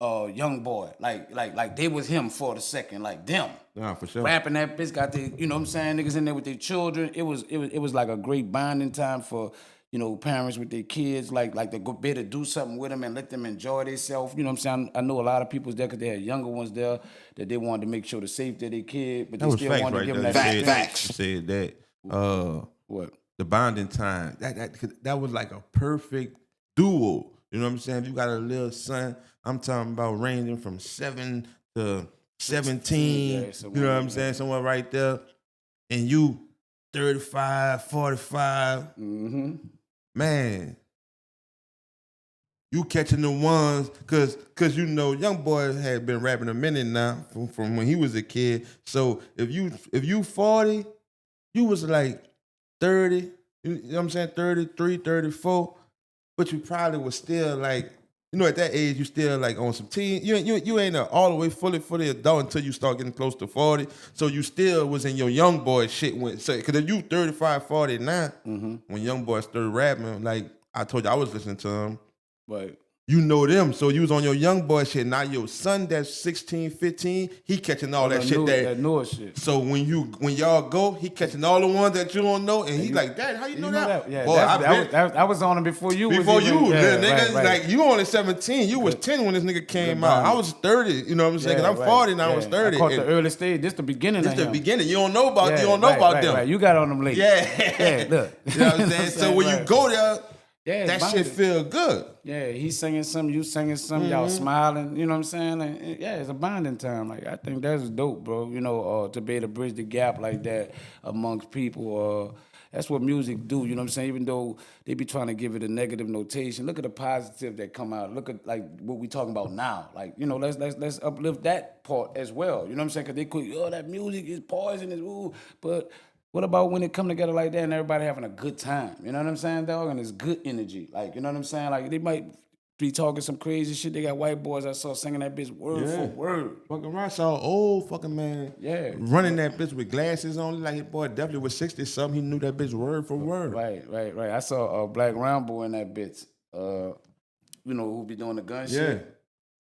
young boy, like they was him for the second, like them. Nah, for sure. Rapping that bitch, got the, you know what I'm saying, niggas in there with their children. It was like a great bonding time for, you know, parents with their kids, like to go better do something with them and let them enjoy themselves. You know what I'm saying? I know a lot of people was there because they had younger ones there that they wanted to make sure the safety of their kid, but That they was still facts wanted right to give there. them that You experience. said that. What? The bonding time. That was like a perfect duo. You know what I'm saying? If you got a little son, I'm talking about ranging from 7 to 17. Yeah, you know what I'm saying? Somewhere right there. And you 35, 45. Mm-hmm. Man, you catching the ones, cause you know, young boy had been rapping a minute now from when he was a kid. So if you 40, you was like 30, you know what I'm saying, 33, 34, but you probably was still like, you know, at that age, you still like on some teen. You ain't all the way fully adult until you start getting close to 40. So you still was in your young boy shit when, so, cause if you 35, 40 now, when young boys started rapping, like I told you, I was listening to them. Right. You know them, so you was on your young boy shit. Now your son that's 16, 15, he catching all that shit. That newer shit. So when y'all go, he catching all the ones that you don't know, and he like, Dad, how you know that? Yeah, boy, I was on him before you. Before was even, you, yeah, nigga, right. like you only 17. You was 10 when this nigga came out. I was 30. You know what I'm saying? Cause I'm 40 now. I was 30. I caught the early stage. This the beginning. This of the him. beginning. You don't know about. You don't know right, about right, them. Right. You got on them late. Yeah. Look. You know what I'm saying? So when you go there, that shit feel good. Yeah, he's singing something, you singing something, y'all smiling, you know what I'm saying? And, yeah, it's a bonding time. Like, I think that's dope, bro. You know, to be able to bridge the gap like that amongst people. That's what music do, you know what I'm saying? Even though they be trying to give it a negative notation, look at the positive that come out. Look at like what we talking about now. Like, you know, let's uplift that part as well. You know what I'm saying? Because they could, that music is poisonous, ooh, but what about when it come together like that and everybody having a good time? You know what I'm saying, dog? And it's good energy. Like, you know what I'm saying? Like, they might be talking some crazy shit. They got white boys I saw singing that bitch word for word. Fucking right, saw old fucking man running that bitch with glasses on. Like, his boy definitely was 60-something. He knew that bitch word for word. Right. I saw a Black Rambo in that bitch, you know, who be doing the gun shit.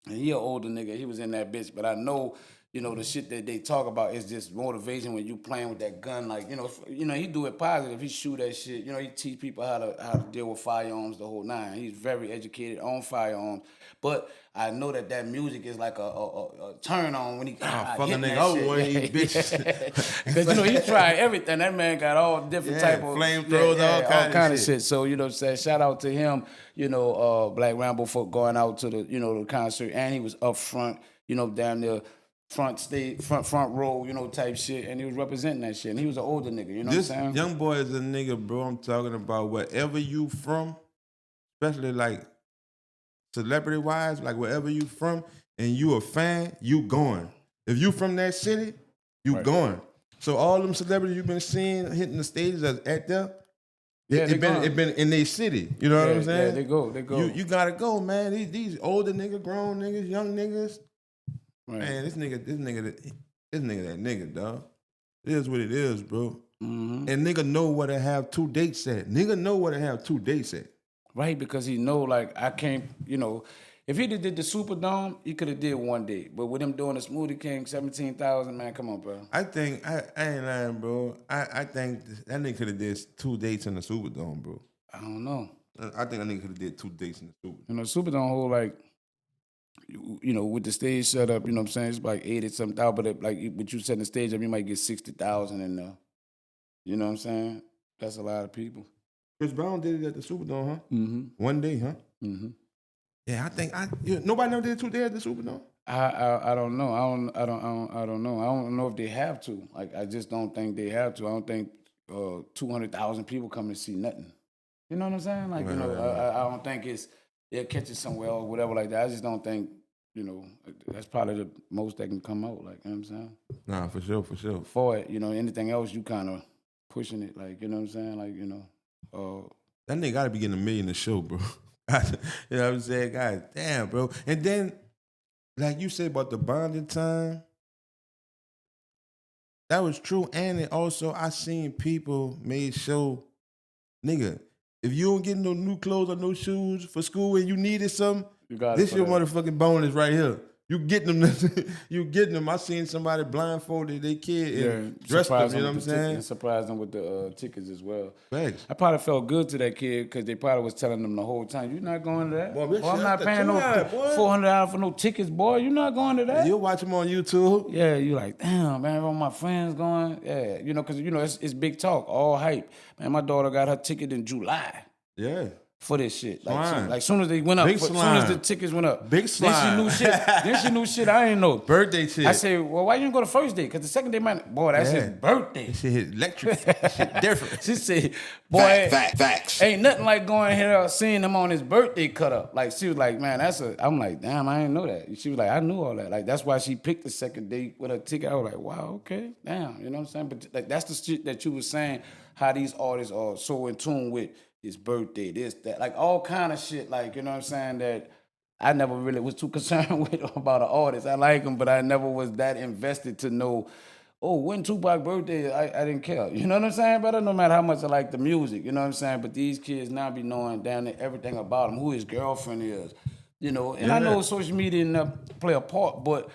And he an older nigga. He was in that bitch. But I know, you know, the shit that they talk about is just motivation when you playing with that gun. Like, you know, he do it positive. He shoot that shit. You know, he teach people how to deal with firearms the whole nine. He's very educated on firearms. But I know that music is like a turn on when he fucking nigga, I was one of these bitches. Because, you know, he tried everything. That man got all different type of flamethrowers, all kind of shit. So, you know what I'm saying? Shout out to him, you know, Black Rambo for going out to the, you know, the concert. And he was up front, you know, down there. Front row, you know, type shit, and he was representing that shit. And he was an older nigga, you know what I'm saying? Young boy is a nigga, bro. I'm talking about wherever you from, especially like celebrity wise, like wherever you from, and you a fan, you going. If you from that city, you going. So all them celebrities you've been seeing hitting the stages at them, it been in their city. You know what I'm saying? Yeah, they go. You gotta go, man. These older niggas, grown niggas, young niggas. Right. Man, this nigga that nigga, dog. It is what it is, bro. And nigga know where to have 2 dates at. Right, because he know, like, I can't, you know, if he did the Superdome, he could have did 1 day. But with him doing the Smoothie King, 17,000, man, come on, bro. I think, I ain't lying, bro. I think that nigga could have did 2 dates in the Superdome, bro. I don't know. I think that nigga could have did 2 dates in the Superdome. You know, Superdome hold, like, you know, with the stage set up, you know what I'm saying? It's like 80-something thousand, but like with you setting the stage up, you might get 60,000 in there. You know what I'm saying? That's a lot of people. Chris Brown did it at the Superdome, huh? Mm-hmm. 1 day, huh? Mm-hmm. Yeah, I think nobody never did 2 days at the Superdome. I don't know. I don't know. I don't know if they have to. Like, I just don't think they have to. I don't think 200,000 people come to see nothing. You know what I'm saying? Like, you know, I don't think they'll catch it somewhere or whatever like that. I just don't think, you know, that's probably the most that can come out. Like, you know what I'm saying? Nah, for sure. For it, you know, anything else, you kind of pushing it. Like, you know what I'm saying? Like, you know. That nigga got to be getting $1 million a show, bro. You know what I'm saying? God damn, bro. And then, like you said about the bonding time, that was true. And it also, I seen people made show, nigga, if you don't get no new clothes or no shoes for school and you needed something, this your motherfucking bonus right here. You getting them. I seen somebody blindfolded their kid and dressed them, you know what I'm saying? And surprised them with the tickets as well. Thanks. I probably felt good to that kid because they probably was telling them the whole time, you're not going to that. Boy, I'm not paying no $400 for no tickets, boy. You're not going to that. You'll watch them on YouTube. Yeah, you like, damn, man, all my friends going. Yeah, you know, because, you know, it's big talk, all hype. Man, my daughter got her ticket in July. Yeah. for this shit. Like, Slime. like soon as they went up, Big soon as the slime. tickets went up. Big Then she slime. knew shit. Then she knew shit I ain't know. Birthday shit. I said, well, why you didn't go the first day? Because the second day, boy, that's his birthday. That shit hit electric. Shit different. She said, boy, Facts. ain't nothing like going here seeing him on his birthday cut up. Like, she was like, man, I'm like, damn, I didn't know that. She was like, I knew all that. Like, that's why she picked the second date with her ticket. I was like, wow, okay, damn. You know what I'm saying? But like, that's the shit that you was saying, how these artists are so in tune with his birthday, this, that, like all kind of shit, like, you know what I'm saying, that I never really was too concerned with about an artist. I like him, but I never was that invested to know, oh, when Tupac's birthday, I didn't care. You know what I'm saying, brother? No matter how much I like the music, you know what I'm saying? But these kids now be knowing down there everything about him, who his girlfriend is, you know. And I know social media didn't play a part, but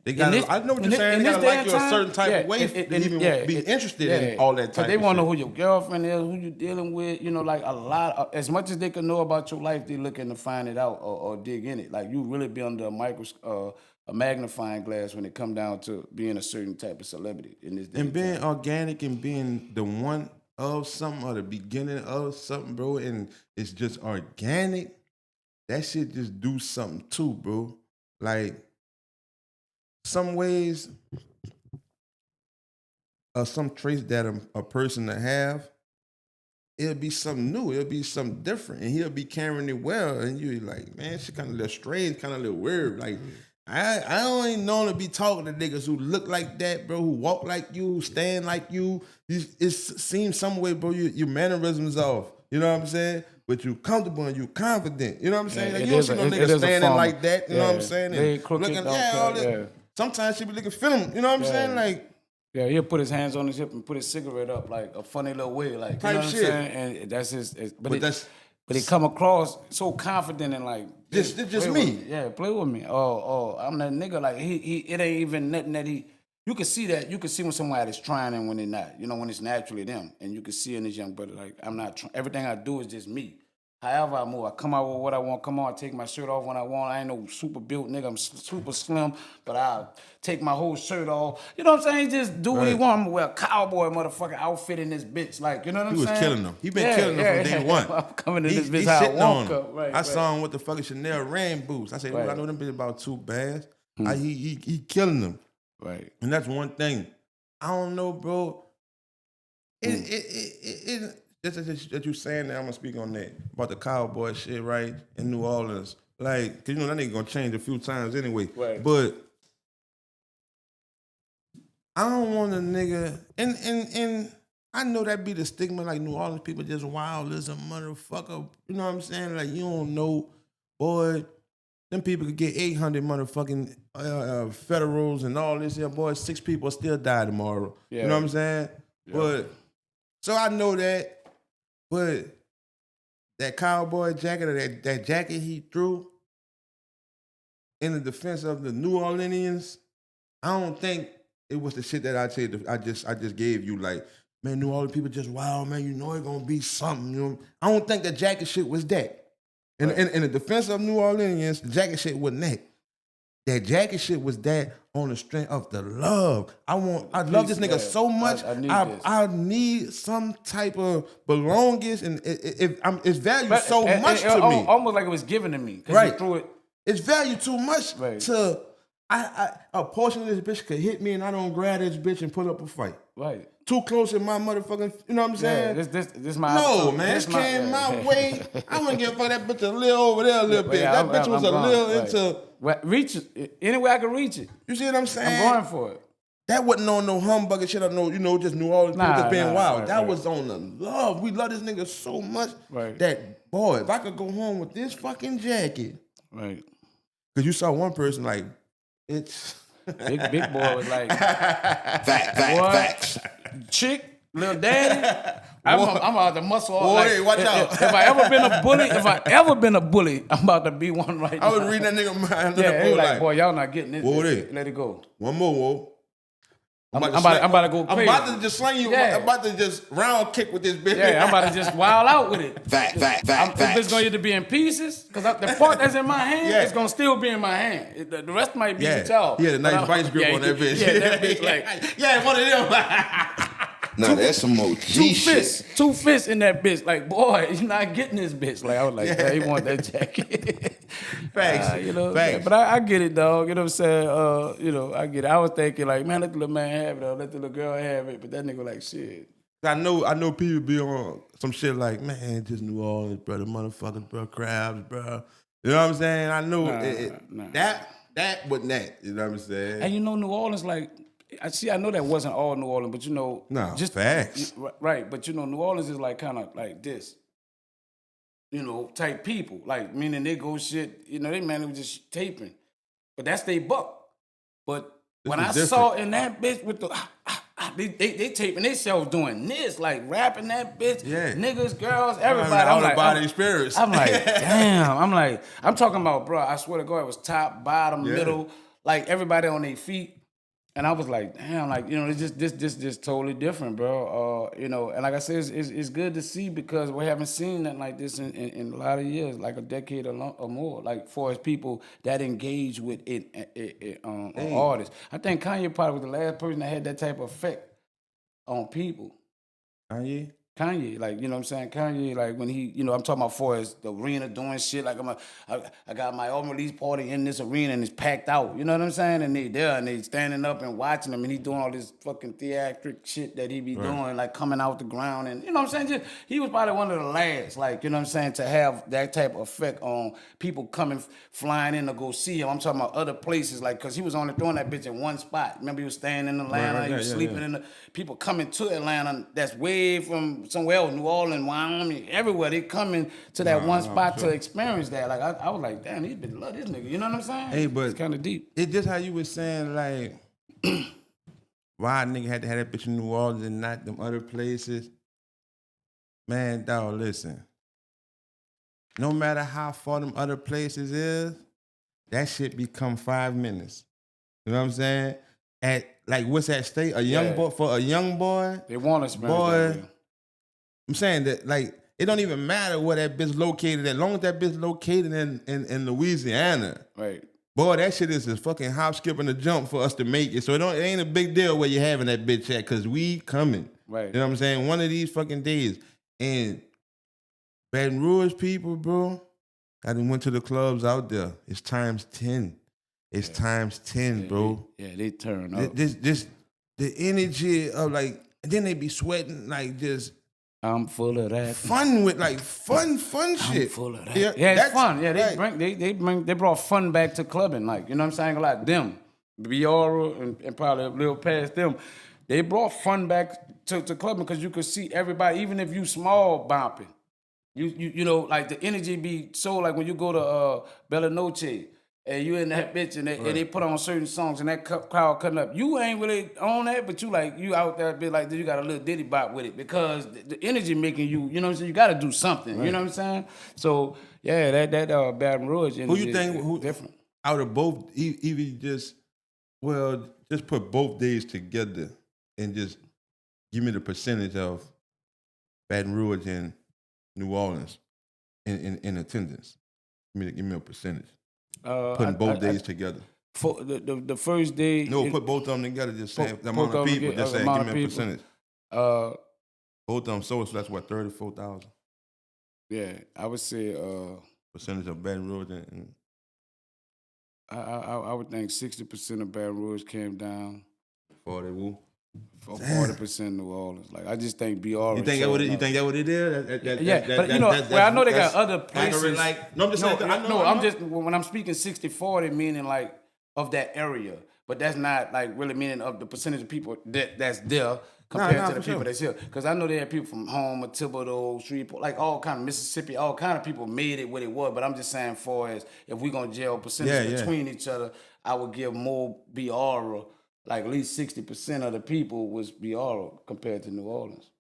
They got. I know what you're saying. They gotta like you a certain type of way to even be interested in all that type. They want to know who your girlfriend is, who you dealing with. You know, like a lot. As much as they can know about your life, they looking to find it out or dig in it. Like you really be under a magnifying glass when it come down to being a certain type of celebrity in this day. And being organic and being the one of something or the beginning of something, bro. And it's just organic. That shit just do something too, bro. Like. Some ways or some traits that a person to have, it'll be something new, it'll be something different, and he'll be carrying it well, and you're like, man, she kind of a little strange, kind of a little weird. Like, I don't even know to be talking to niggas who look like that, bro, who walk like you, who stand like you. It seems some way, bro, your mannerisms off. You know what I'm saying? But you comfortable and you confident. You know what I'm saying? Like, you don't see no nigga standing like that. You know what I'm saying? They And crooked, looking, all that. Sometimes she be looking film. You know what I'm saying? Like, yeah, he'll put his hands on his hip and put his cigarette up like a funny little way, like you type know what shit. I'm saying? And that's his. But It he come across so confident and like just me. Yeah, play with me. Oh, I'm that nigga. Like he it ain't even nothing that he. You can see that. You can see when somebody's trying and when they're not. You know, when it's naturally them, and you can see in this young brother like I'm not. Everything I do is just me. However I move, I come out with what I want. Come on, I take my shirt off when I want. I ain't no super built nigga. I'm super slim, but I take my whole shirt off. You know what I'm saying? He just do what he want. I'm gonna wear a cowboy motherfucking outfit in this bitch. Like, you know what I'm saying? He was killing them. He been killing them from day one. I'm coming in this bitch how I walk up. Right, I saw him with the fucking Chanel rain boots. I said, I know them bitches about 2 bands. He killing them. Right. And that's one thing. I don't know, bro. That you saying that, I'm gonna speak on that about the cowboy shit, right? In New Orleans, like, cause you know that nigga gonna change a few times anyway. Right. But I don't want a nigga, and I know that be the stigma, like New Orleans people just wild as a motherfucker. You know what I'm saying? Like you don't know, boy. Them people could get 800 motherfucking federals and all this here, boy. 6 people still die tomorrow. Yeah. You know what I'm saying? Yeah. But so I know that. But that cowboy jacket or that jacket he threw in the defense of the New Orleanians, I don't think it was the shit that I just gave you. Like, man, New Orleans people just wild, man. You know it's gonna be something. You know, I don't think the jacket shit was that. In the defense of New Orleanians, the jacket shit wasn't that. That jacket shit was that on the strength of the love. I love this nigga so much. I need some type of belongings, and it's valued so much to me. Almost like it was given to me. Right. Through it. It's valued too much to a portion of this bitch could hit me and I don't grab this bitch and put up a fight. Right. Too close in my motherfucking, you know what I'm saying? Yeah, this my no, man, this came my way. I wouldn't give a fuck that bitch a little over there a little bit. That bitch was a little into. Reach it. Any way I can reach it. You see what I'm saying? I'm going for it. That wasn't on no humbug and shit. I know, just New Orleans people just being wild. That was on the love. We love this nigga so much that, boy, if I could go home with this fucking jacket. Right. Because you saw one person like, it's... Big boy was like... Facts. Chick, little daddy... I'm about to muscle off. Boy, like, watch out. If I ever been a bully, I'm about to be one right now. I was reading that nigga mind. Yeah, like, boy, y'all not getting this. Boy, let it go. One more, whoa. I'm about to go crazy. I'm about to just sling you. Yeah. I'm about to just round kick with this bitch. Yeah, I'm about to just wild out with it. Facts. This going to either be in pieces, because the part that's in my hand, it's going to still be in my hand. The rest might be with y'all. Yeah, the nice vice grip on that bitch. Yeah, that bitch like... yeah, one of them. Nah, that's some more G shit. Two fists in that bitch. Like, boy, you're not getting this bitch. Like, I was like, yeah, he want that jacket. Facts. You know, Facts. but I get it, dog. You know what I'm saying? You know, I get it. I was thinking like, man, let the little man have it, or let the little girl have it. But that nigga like, shit. I know people be on some shit like, man, just New Orleans, bro, the motherfuckers, bro, crabs, bro. You know what I'm saying? I know that wasn't that. You know what I'm saying? And you know, New Orleans, like, I know that wasn't all New Orleans, but you know, just facts. Right, but you know, New Orleans is like kind of like this. You know, type people. Like, meaning they go shit, you know, they man was just taping. But that's they buck. But when I saw in that bitch with the they taping themselves doing this, like rapping that bitch, niggas, girls, everybody. All the body experience. I'm like, damn. I'm talking about, bro, I swear to God, it was top, bottom, middle, like everybody on their feet. And I was like, damn, like, you know, it's just totally different, bro. You know, and like I said, it's good to see because we haven't seen nothing like this in a lot of years, like a decade or more, like for as people that engage with artists. I think Kanye probably was the last person that had that type of effect on people. Kanye, like, you know what I'm saying? Kanye, like, when he, you know, I'm talking about for his the arena doing shit, like, I got my album release party in this arena and it's packed out, you know what I'm saying? And they there and they standing up and watching him and he doing all this fucking theatric shit that he be doing, like coming out the ground and, you know what I'm saying? He was probably one of the last, like, you know what I'm saying, to have that type of effect on people coming, flying in to go see him. I'm talking about other places, like, because he was only throwing that bitch in one spot. Remember, he was staying in Atlanta, he was sleeping in the, people coming to Atlanta that's way from somewhere else, New Orleans, Wyoming, everywhere. They coming to that one spot to experience that. Like I was like, damn, these bitches love this nigga. You know what I'm saying? Hey, but it's kind of deep. It's just how you was saying, like, why a nigga had to have that bitch in New Orleans and not them other places. Man, dawg, listen. No matter how far them other places is, that shit become 5 minutes. You know what I'm saying? At like what's at stake? A young boy for a young boy. They want to spend that. I'm saying that, like, it don't even matter where that bitch located at, long as that bitch located in Louisiana. Right. Boy, that shit is a fucking hop, skip, and a jump for us to make it. So it ain't a big deal where you having that bitch at, because we coming. Right. You know what I'm saying? One of these fucking days. And Baton Rouge people, bro, I done went to the clubs out there. It's times 10. It's times 10, bro. They turn up. This, the energy of, like, and then they be sweating, like, just, I'm full of that. Fun with, like, fun shit. I'm full of that. Yeah, it's fun. Yeah, they brought fun back to clubbing. Like, you know what I'm saying? Like them, Biora and probably a little past them. They brought fun back to clubbing because you could see everybody, even if you small bumping. You know, like the energy be so, like when you go to Bella Noche and you in that bitch and they put on certain songs and that crowd cutting up. You ain't really on that, but you out there a bit like this. You got a little diddy bop with it because the energy making you, you know what I'm saying? You got to do something, right. You know what I'm saying? So, yeah, that Baton Rouge energy. Who you think who different? Out of both, even just put both days together and just give me the percentage of Baton Rouge and New Orleans in attendance. Give me a percentage. Putting both days together. For the first day. No, put both of them together. Just say the amount of people. Just say, give me a percentage. Both of them. So that's what, 34,000. Yeah, I would say percentage of Baton Rouge and I would think 60% of Baton Rouge came down. 40% New Orleans. Like, I just think BR. You think that what it is? But you know, I know they got other places. Like, no, I'm just saying. I'm just when I'm speaking 60-40, meaning like of that area, but that's not like really meaning of the percentage of people that's there compared to the people that's here. Because I know they had people from Homer, Thibodeau, Shreveport, like all kind of Mississippi, all kind of people made it what it was. But I'm just saying, for as if we gonna jail percentage between each other, I would give more BR. Like at least 60% of the people was BR compared to New Orleans.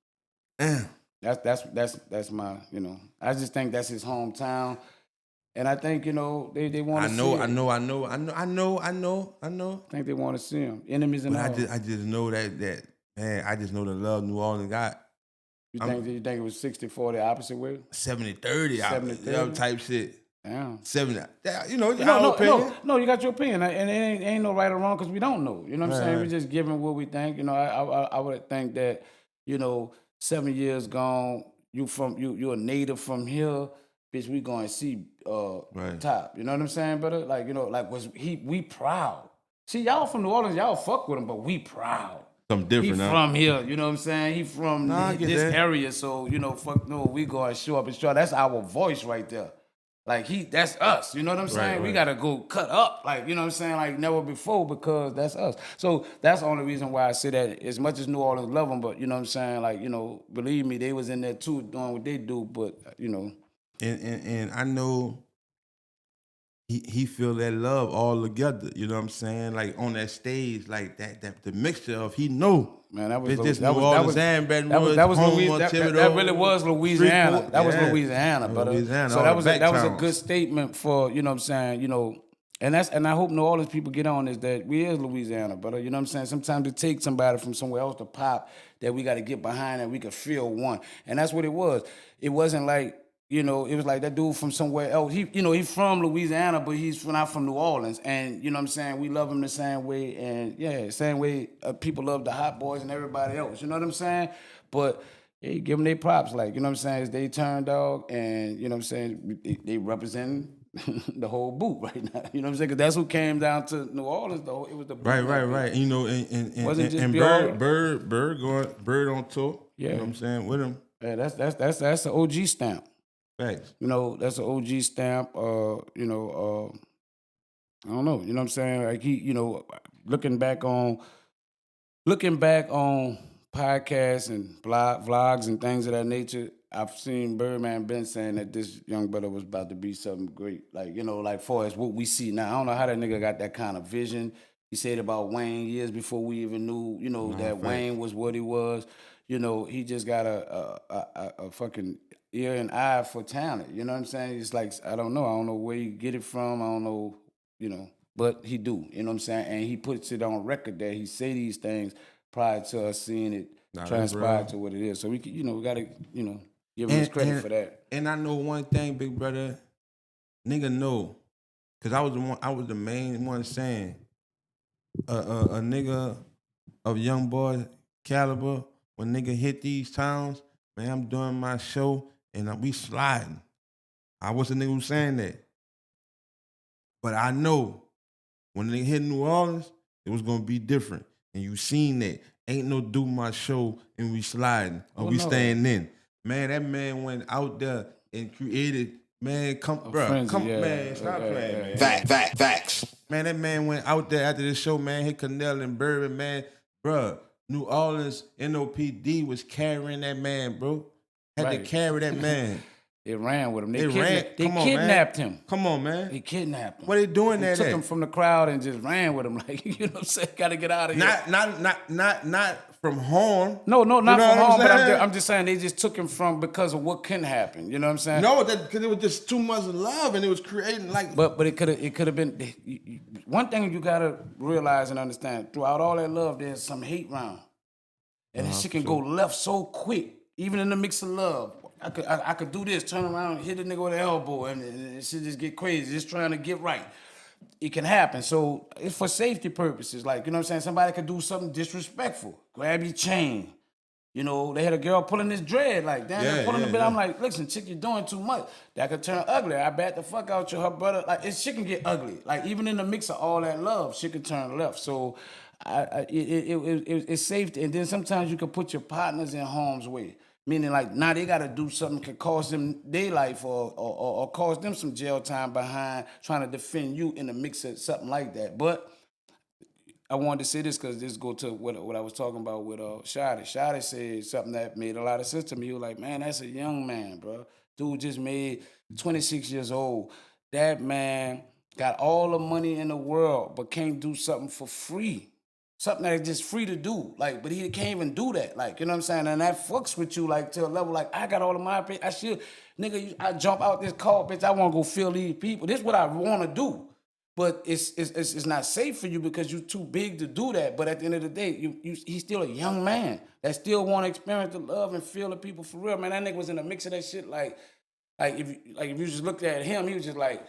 Damn. That's my, you know. I just think that's his hometown, and I think, you know, they want to see him. I know. I think they want to see him. Enemies and all. I just know that man. I just know the love New Orleans got. You think it was 60-40 opposite way? 70-30 70-30 type shit. Damn. 70. You know, opinion. No, you got your opinion, and it ain't no right or wrong because we don't know. You know what I'm saying? We're just giving what we think. You know, I would think that, 7 years gone, you a native from here, bitch, we going to see Right. Top. You know what I'm saying, brother? Like, we proud. See, y'all from New Orleans, y'all fuck with him, but we proud. Something He different, huh? from here, you know what I'm saying? He from Nah, I get this that. area, so fuck no, we go and show up and show. That's our voice right there. Like that's us, you know what I'm saying? We right. gotta go cut up, like, you know what I'm saying, like never before, because that's us. So that's the only reason why I say that. As much as New Orleans love them, but you know what I'm saying, like, believe me, they was in there too doing what they do, but And I know he feel that love all together. You know what I'm saying? Like on that stage, like that the mixture of he know. Man, that was It's just New Orleans and Baton Rouge, that was home Louisiana. on That really was Louisiana. Shreveport. That was Yeah. Louisiana, brother. Louisiana, So all that the was back a towns. good statement for, you know what I'm saying, and I hope New Orleans people get on is that we is Louisiana, brother. You know what I'm saying? Sometimes it takes somebody from somewhere else to pop that we got to get behind and we can feel one. And that's what it was. It wasn't like, it was like that dude from somewhere else. He's from Louisiana, but he's not from New Orleans. And, you know what I'm saying, we love him the same way. And, yeah, same way people love the Hot Boys and everybody else. You know what I'm saying? But hey, give them their props. Like, you know what I'm saying, it's they turn, dog. And, you know what I'm saying, they representing the whole boot right now. You know what I'm saying? Because that's who came down to New Orleans, though. It was the boot. Right. You know, and Wasn't just Bird on tour. Yeah. You know what I'm saying? With him. Yeah, that's an OG stamp. Facts. That's an OG stamp. I don't know. You know what I'm saying? Like he, looking back on podcasts and vlogs and things of that nature, I've seen Birdman been saying that this young brother was about to be something great. Like, like far as what we see now. I don't know how that nigga got that kind of vision. He said about Wayne years before we even knew, that facts. Wayne was what he was. He just got a fucking ear and eye for talent. You know what I'm saying? It's like, I don't know where you get it from. I don't know, but he do. You know what I'm saying? And he puts it on record that he say these things prior to us seeing it transpire to what it is. So we gotta, give him his credit for that. And I know one thing, big brother, nigga know, cause I was the main one saying, a nigga of young boy caliber, when nigga hit these towns, man, I'm doing my show and we sliding. I was the nigga who saying that. But I know when they hit New Orleans, it was gonna be different. And you seen that. Ain't no do my show and we sliding or we staying in. Man, that man went out there and created, man, stop playing, man. Facts. Man, that man went out there after this show, man, hit Canell and Bourbon, man. Bruh, New Orleans NOPD was carrying that man, bro. Had to carry that man. It ran with him. They Kidnapped him. Come on, man. They kidnapped him. What they doing there? They took him from the crowd and just ran with him. Like, you know what I'm saying? Gotta get out of here. Not from home. No, not you know from home. But saying? I'm just saying they just took him from because of what can happen. You know what I'm saying? No, because it was just too much love and it was creating like. But it could have been. One thing you gotta realize and understand: throughout all that love, there's some hate round, and that shit can go left so quick, even in the mix of love. I could do this, turn around, hit a nigga with an elbow, and it should just get crazy, just trying to get right. It can happen. So it's for safety purposes. Like, you know what I'm saying? Somebody could do something disrespectful. Grab your chain. They had a girl pulling this dread, like, damn, pulling the bit. I'm like, listen, chick, you're doing too much. That could turn ugly. I bat the fuck out you, her brother. Like, shit can get ugly. Like, even in the mix of all that love, shit can turn left. So it's safety. And then sometimes you can put your partners in harm's way. Meaning, like, now they got to do something could cost them their life or cost them some jail time behind trying to defend you in the mix of something like that. But I wanted to say this because this go to what I was talking about with Shotty. Shotty said something that made a lot of sense to me. He was like, man, that's a young man, bro. Dude just made 26 years old. That man got all the money in the world but can't do something for free. Something that is just free to do, like, but he can't even do that, like, you know what I'm saying? And that fucks with you, like, to a level, like, I got all of my, I jump out this car, bitch, I want to go feel these people. This is what I want to do, but it's not safe for you because you're too big to do that. But at the end of the day, he's still a young man that still want to experience the love and feel the people for real, man. That nigga was in the mix of that shit, like if you just looked at him, he was just like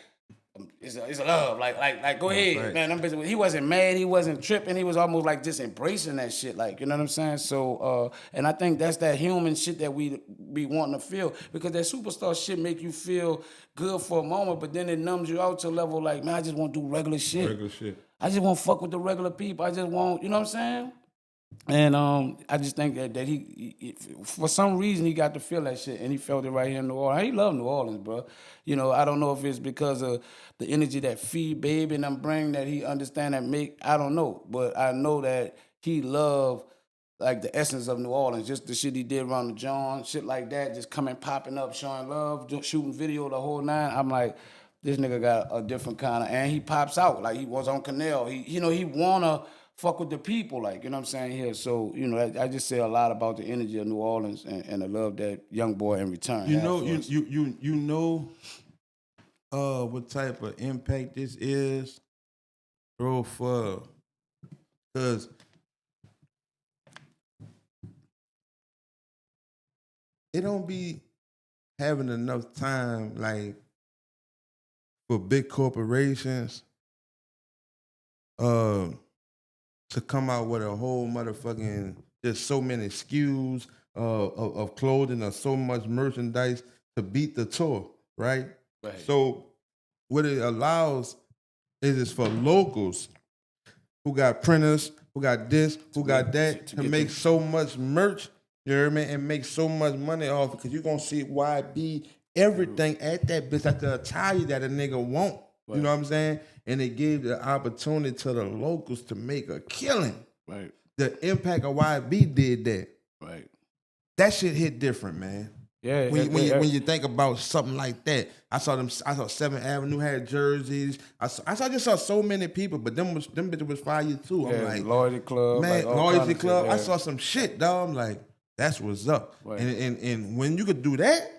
it's a love. Like, go ahead, right. man. Them bitches, he wasn't mad, he wasn't tripping, he was almost like just embracing that shit. Like, you know what I'm saying? So, and I think that's that human shit that we be wanting to feel, because that superstar shit make you feel good for a moment, but then it numbs you out to a level like, man, I just want to do regular shit. Regular shit. I just want to fuck with the regular people. I just want, you know what I'm saying? And I just think that he, for some reason, he got to feel that shit, and he felt it right here in New Orleans. He loved New Orleans, bro. You know, I don't know if it's because of the energy that Feed Baby and them bring, that he understand that make. I don't know, but I know that he loved like the essence of New Orleans, just the shit he did around the John, shit like that, just coming popping up, showing love, shooting video, the whole nine. I'm like, this nigga got a different kind of, and he pops out like he was on Canal. He, you know, he wanna fuck with the people, like, you know what I'm saying here. So, you know, I just say a lot about the energy of New Orleans and the love that young boy in return. You had know, for us. you know, what type of impact this is, bro. Because it don't be having enough time, like, for big corporations, to come out with a whole motherfucking, there's so many SKUs of clothing or so much merchandise to beat the tour, right? Right. So what it allows is for locals who got printers, who got this, who got that, to get make the- so much merch, you know what I mean, and make so much money off, because you're gonna see YB everything at that bitch, at the attire that a nigga want. You know what I'm saying? And it gave the opportunity to the locals to make a killing. Right, The impact of YB did that. right. That shit hit different, man. Yeah, When you think about something like that, I saw 7th Avenue had jerseys. I just saw so many people, but them bitches was fire too. I'm like, Loyalty Club, man, like all Loyalty kinda shit, Club. I yeah. saw some shit, dog. I'm like, that's what's up. Right. And when you could do that,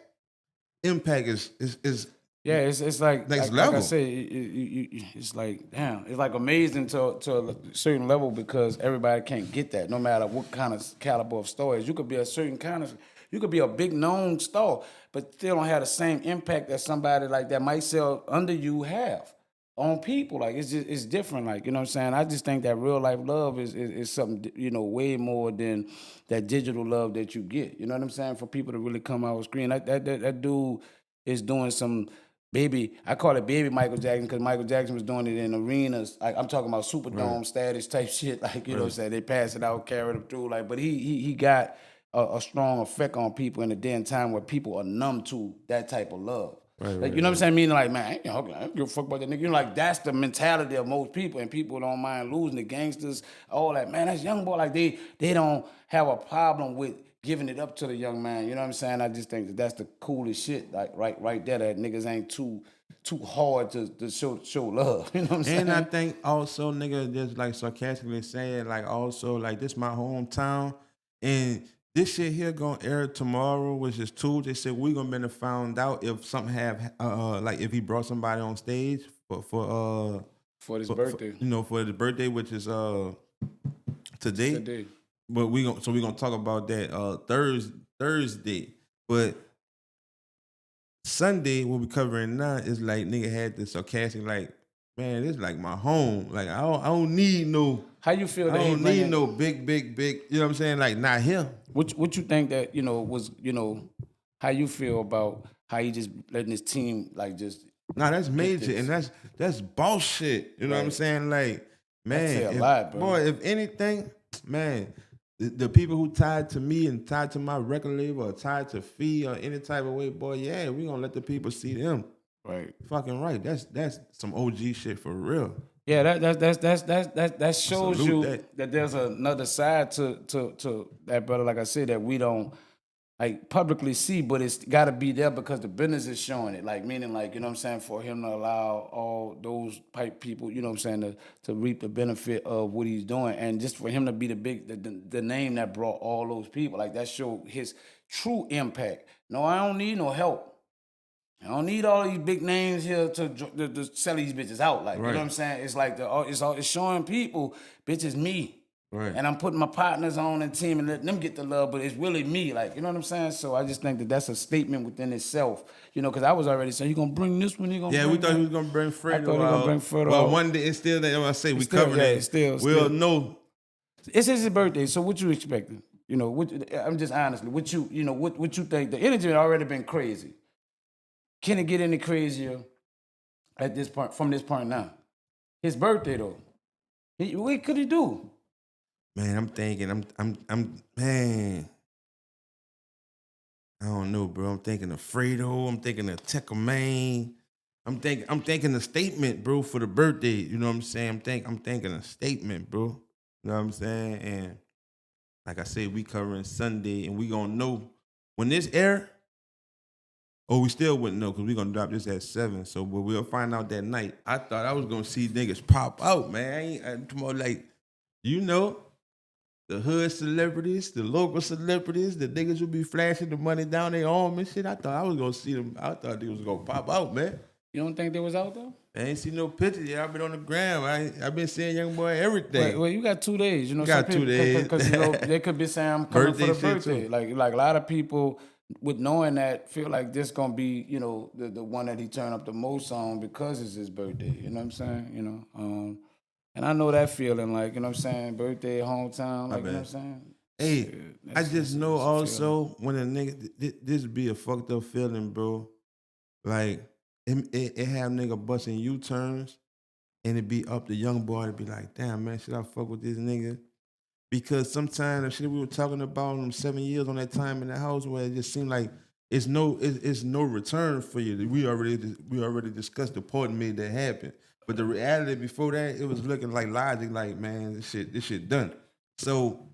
impact is Yeah, it's like next like I level. said, it's like damn, it's like amazing to a certain level, because everybody can't get that, no matter what kind of caliber of stories. You could be a certain kind of, you could be a big known star, but still don't have the same impact that somebody like that might sell under you have on people. Like, it's different. Like, you know what I'm saying? I just think that real life love is something, you know, way more than that digital love that you get. You know what I'm saying? For people to really come out with screen, that dude is doing some. Baby, I call it baby Michael Jackson, because Michael Jackson was doing it in arenas. Like, I'm talking about Superdome status type shit. Like, you know what I'm saying? They pass it out, carry them through. Like, but he got a strong effect on people in a day and time where people are numb to that type of love. Like, you know what I'm saying? Meaning like, man, I don't give a fuck about that nigga. You know, like, that's the mentality of most people, and people don't mind losing, the gangsters, all that. Man, that's young boy. Like, they don't have a problem with giving it up to the young man. You know what I'm saying? I just think that that's the coolest shit. Like, right there, that niggas ain't too hard to show love. You know what I'm saying? And I think also, nigga, just like sarcastically saying, like, also, like, this my hometown, and this shit here gonna air tomorrow, which is Tuesday. They said we gonna be found out if something have like if he brought somebody on stage for his birthday. for his birthday, which is today. But we gonna talk about that Thursday. But Sunday, what we covering now is like, nigga had this sarcastic, like, man, this like my home. Like, I don't need no. How you feel I that he don't need no big. You know what I'm saying? Like, not him. What you think that, you know, was, you know, how you feel about how he just letting his team like just. Nah, that's major, this. and that's boss shit. You know what I'm Right. saying? Like, man, say a lot, bro. Boy, if anything, man, the people who tied to me and tied to my record label or tied to Fee or any type of way, boy, yeah, we gonna let the people see them. Right. Fucking right. That's some OG shit for real. Yeah, that shows Salute you that. that there's another side to that, brother. Like I said, that we don't like publicly see, but it's got to be there because the business is showing it. Like, meaning, like, you know what I'm saying, for him to allow all those pipe people, you know what I'm saying, to reap the benefit of what he's doing, and just for him to be the name that brought all those people, like, that showed his true impact. No, I don't need no help. I don't need all these big names here to sell these bitches out. Like, you know what I'm saying? It's like it's showing people, bitch, it's me. Right. And I'm putting my partners on the team and letting them get the love, but it's really me, like, you know what I'm saying? So I just think that that's a statement within itself, you know, because I was already saying, you gonna bring this one, you gonna Yeah, bring we thought that? he was gonna bring Fredo I thought he was gonna bring Fredo Well, out. one day it's still that. I say we still- covering yeah, it. it's still- We'll know. It's his birthday, so what you expecting? You know, I'm just honestly, what you think? The energy had already been crazy. Can it get any crazier at this point, from this point now? His birthday though. What could he do? Man, I'm thinking. Man. I don't know, bro. I'm thinking of Fredo. I'm thinking of Teckermain. I'm thinking a statement, bro, for the birthday. You know what I'm saying? I'm thinking a statement, bro. You know what I'm saying? And like I said, we covering Sunday, and we gonna know when this air. Oh, we still wouldn't know because we gonna drop this at 7. So, but we'll find out that night. I thought I was gonna see niggas pop out, man. I'm talking about like, you know, the hood celebrities, the local celebrities, the niggas who be flashing the money down their arm and shit. I thought I was gonna see them. I thought they was gonna pop out, man. You don't think they was out though? I ain't seen no pictures yet. I've been on the gram. I've been seeing young boy everything. Well, you got 2 days. You know, got 2 days. because you know they could be saying I'm coming Birthday for the shit, birthday. too. Like a lot of people, with knowing that, feel like this gonna be, you know, the one that he turned up the most on because it's his birthday. You know what I'm saying? You know, and I know that feeling, like, you know what I'm saying, birthday, hometown, like, you know what I'm saying. Hey, Shit, I just know that's a also when a nigga, this be a fucked up feeling, bro. Like, it have nigga busting U-turns, and it be up the young boy to be like, damn, man, should I fuck with this nigga? Because sometimes the shit we were talking about in them 7 years on that time in the house where it just seemed like it's no return for you. We already discussed the point made that happen. But the reality before that, it was looking like logic, like, man, this shit done. So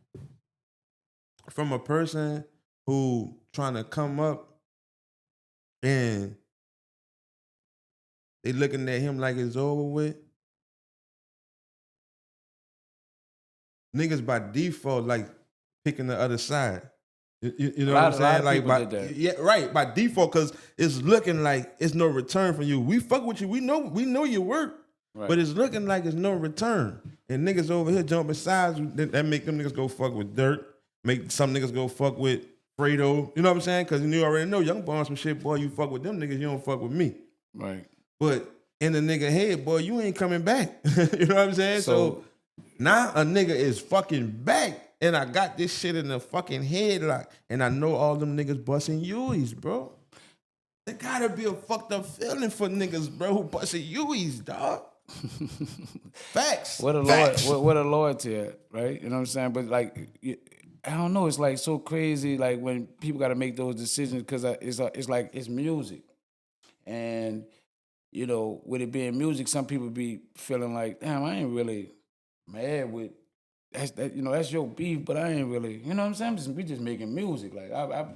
from a person who trying to come up and they looking at him like it's over with, niggas by default like picking the other side. You know what I'm saying? Like, yeah, right. By default, because it's looking like it's no return from you. We fuck with you. We know your work, right. But it's looking like it's no return. And niggas over here jumping sides, that make them niggas go fuck with Dirt. Make some niggas go fuck with Fredo. You know what I'm saying? Because you already know, young boy on some shit, boy, you fuck with them niggas, you don't fuck with me. Right. But in the nigga head, boy, you ain't coming back. You know what I'm saying? So now a nigga is fucking back. And I got this shit in the fucking headlock. And I know all them niggas busting U's, bro. There gotta be a fucked up feeling for niggas, bro, who busting U's, dog. Facts. What a loyalty at, right? You know what I'm saying? But like, I don't know. It's like so crazy. Like when people got to make those decisions because it's like it's music, and you know, with it being music, some people be feeling like, damn, I ain't really mad with that's your beef, but I ain't really, you know what I'm saying? We just making music. Like I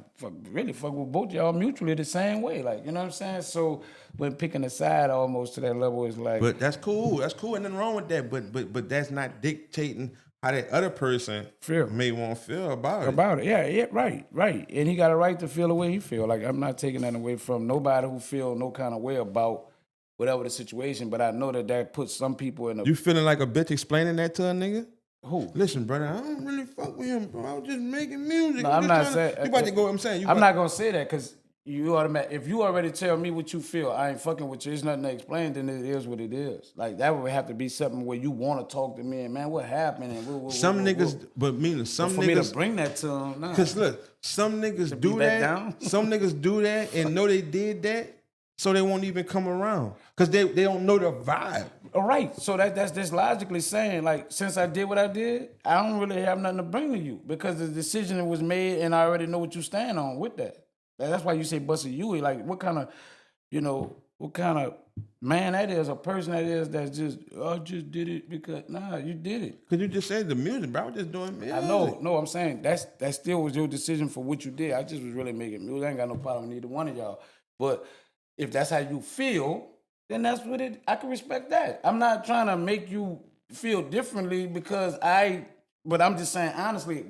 really fuck with both y'all mutually the same way. Like, you know what I'm saying? So when picking a side almost to that level is like, but that's cool. That's cool. And nothing wrong with that. But that's not dictating how that other person may want to feel about it. Yeah, right. And he got a right to feel the way he feel. Like, I'm not taking that away from nobody who feel no kind of way about whatever the situation, but I know that puts some people in a... You feeling like a bitch explaining that to a nigga? Who? Listen, brother, I don't really fuck with him, bro. I was just making music. No, I'm not saying... You about to go, I'm saying... I'm not going to say that because if you already tell me what you feel, I ain't fucking with you, it's nothing to explain, then it is what it is. Like, that would have to be something where you want to talk to me and, man, what happened? And some niggas, but meaning some for niggas... me to bring that to them, nah. Because look, some niggas do that. Some niggas do that and know they did that, so they won't even come around. Because they don't know the vibe. All right, so that's just logically saying, like, since I did what I did, I don't really have nothing to bring to you because the decision was made and I already know what you stand on with that. That's why you say busted you. Like, what kind of man that is, a person that is that's just, I just did it because, nah, you did it. Because you just said the music, bro. I was just doing music. I know. No, I'm saying that still was your decision for what you did. I just was really making music. I ain't got no problem with either one of y'all. But if that's how you feel, then that's what I can respect that. I'm not trying to make you feel differently but I'm just saying honestly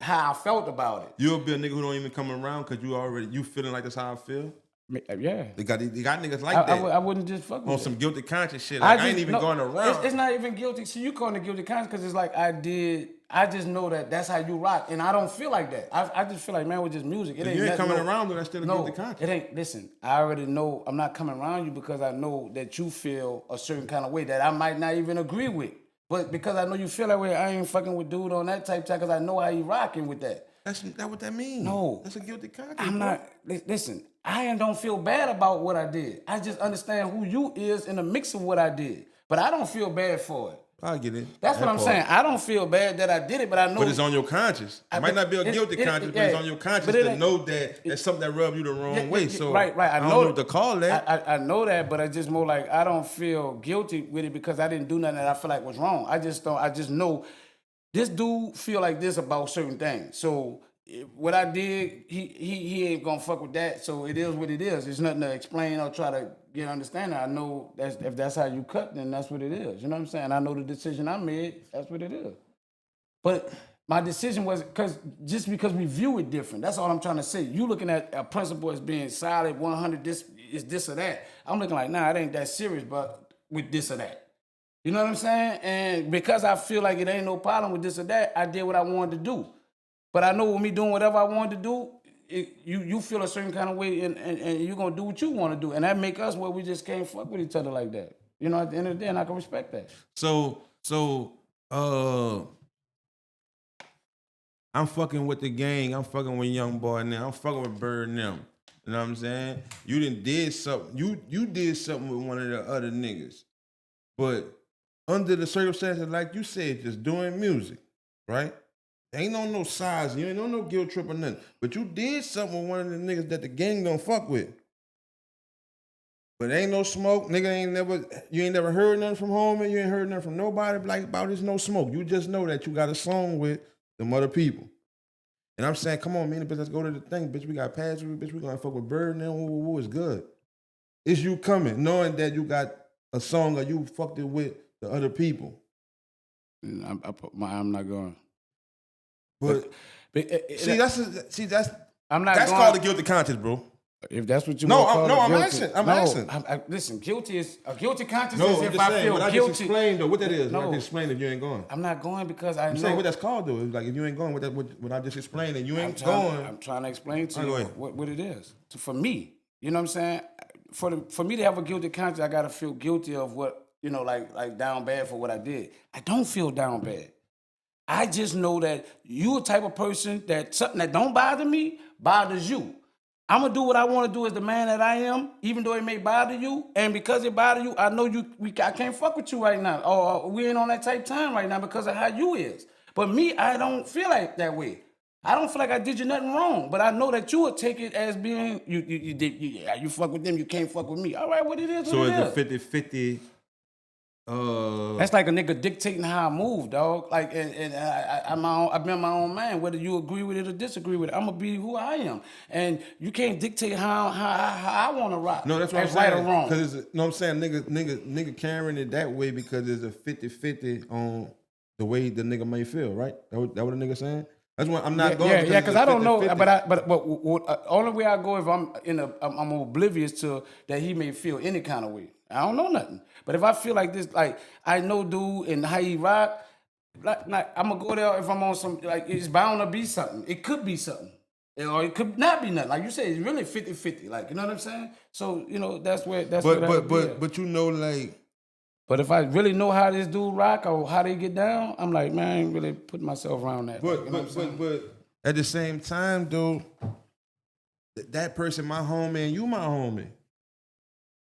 how I felt about it. You'll be a nigga who don't even come around because you feeling like that's how I feel? Yeah. They got niggas like I that. I wouldn't just fuck with On it. some guilty conscience shit. Like, I ain't even going around. It's not even guilty. See, you calling it guilty conscience because it's like I just know that that's how you rock, and I don't feel like that. I just feel like, man, with just music, it ain't. You ain't nothing, coming around, though. That's still a guilty conscience. It ain't. Listen, I already know I'm not coming around you because I know that you feel a certain kind of way that I might not even agree with. But because I know you feel that way, I ain't fucking with dude on that type because I know how he rocking with that. That's what that means. No. That's a guilty conscience. I'm not. Listen, I don't feel bad about what I did. I just understand who you is in the mix of what I did. But I don't feel bad for it. I get it. That's what I'm saying. I don't feel bad that I did it, but I know. But it's on your conscience. It might not be a guilty conscience, but it's on your conscience to know that that's something that rubbed you the wrong way. So right. I don't know what to call that. I know that, but I just more like I don't feel guilty with it because I didn't do nothing that I feel like was wrong. I just know this dude feel like this about certain things. So what I did, he ain't gonna fuck with that. So it is what it is. There's nothing to explain or try to get understanding. I know if that's how you cut, then that's what it is. You know what I'm saying? I know the decision I made. That's what it is. But my decision was because we view it different. That's all I'm trying to say. You looking at a principle as being solid, 100. This is this or that. I'm looking like, nah, it ain't that serious, but with this or that. You know what I'm saying? And because I feel like it ain't no problem with this or that, I did what I wanted to do. But I know with me doing whatever I wanted to do, you feel a certain kind of way, and you're gonna do what you want to do, and that make us where we just can't fuck with each other like that. You know, at the end of the day, and I can respect that. So I'm fucking with the gang. I'm fucking with Young Boy now. I'm fucking with Bird and them. You know what I'm saying? You did something. You did something with one of the other niggas, but under the circumstances, like you said, just doing music, right? Ain't no size, you ain't no guilt trip or nothing. But you did something with one of the niggas that the gang don't fuck with. But ain't no smoke, nigga you ain't never heard nothing from home, and you ain't heard nothing from nobody like about this no smoke. You just know that you got a song with them other people. And I'm saying, come on, man, bitch, let's go to the thing, bitch. We got pads, bitch, we gonna fuck with Bird and them, woo, it's good. It's you coming, knowing that you got a song or you fucked it with the other people. I'm not going. But that's I'm not. That's called a guilty conscience, bro. If that's what you I'm asking. Listen, guilty is a guilty conscience. No, is I'm if just I saying, feel but I guilty. just explained though what that is. No. I just explained if you ain't going. I'm not going because I'm saying what that's called though. It's like if you ain't going what I just explained and you ain't going. I'm trying to explain to you what it is. So for me, you know what I'm saying? For me to have a guilty conscience, I gotta feel guilty of what, you know, like down bad for what I did. I don't feel down bad. I just know that you a type of person that something that don't bother me bothers you. I'm gonna do what I want to do as the man that I am, even though it may bother you. And because it bother you, I know I can't fuck with you right now. Or we ain't on that type time right now because of how you is. But me, I don't feel like that way. I don't feel like I did you nothing wrong. But I know that you would take it as being you fuck with them, you can't fuck with me. All right, what it is. So it's a 50-50. That's like a nigga dictating how I move, dog. Like, and I've been my own man. Whether you agree with it or disagree with it, I'm gonna be who I am, and you can't dictate how I want to rock. No, that's what I'm saying. Right or wrong. Because no, I'm saying nigga carrying it that way because it's a 50-50 on the way the nigga may feel, right? That what the nigga saying? That's what I'm not going. Yeah, because I don't know, but only way I go if I'm oblivious to that he may feel any kind of way. I don't know nothing. But if I feel like this, like I know dude and how he rock, like I'm gonna go there if I'm on some, like it's bound to be something. It could be something. Or it could not be nothing. Like you said, it's really 50-50. Like, you know what I'm saying? So, you know, that's where but you know, like. But if I really know how this dude rock or how they get down, I'm like, man, I ain't really putting myself around that. But at the same time, though, that person my homie and you my homie.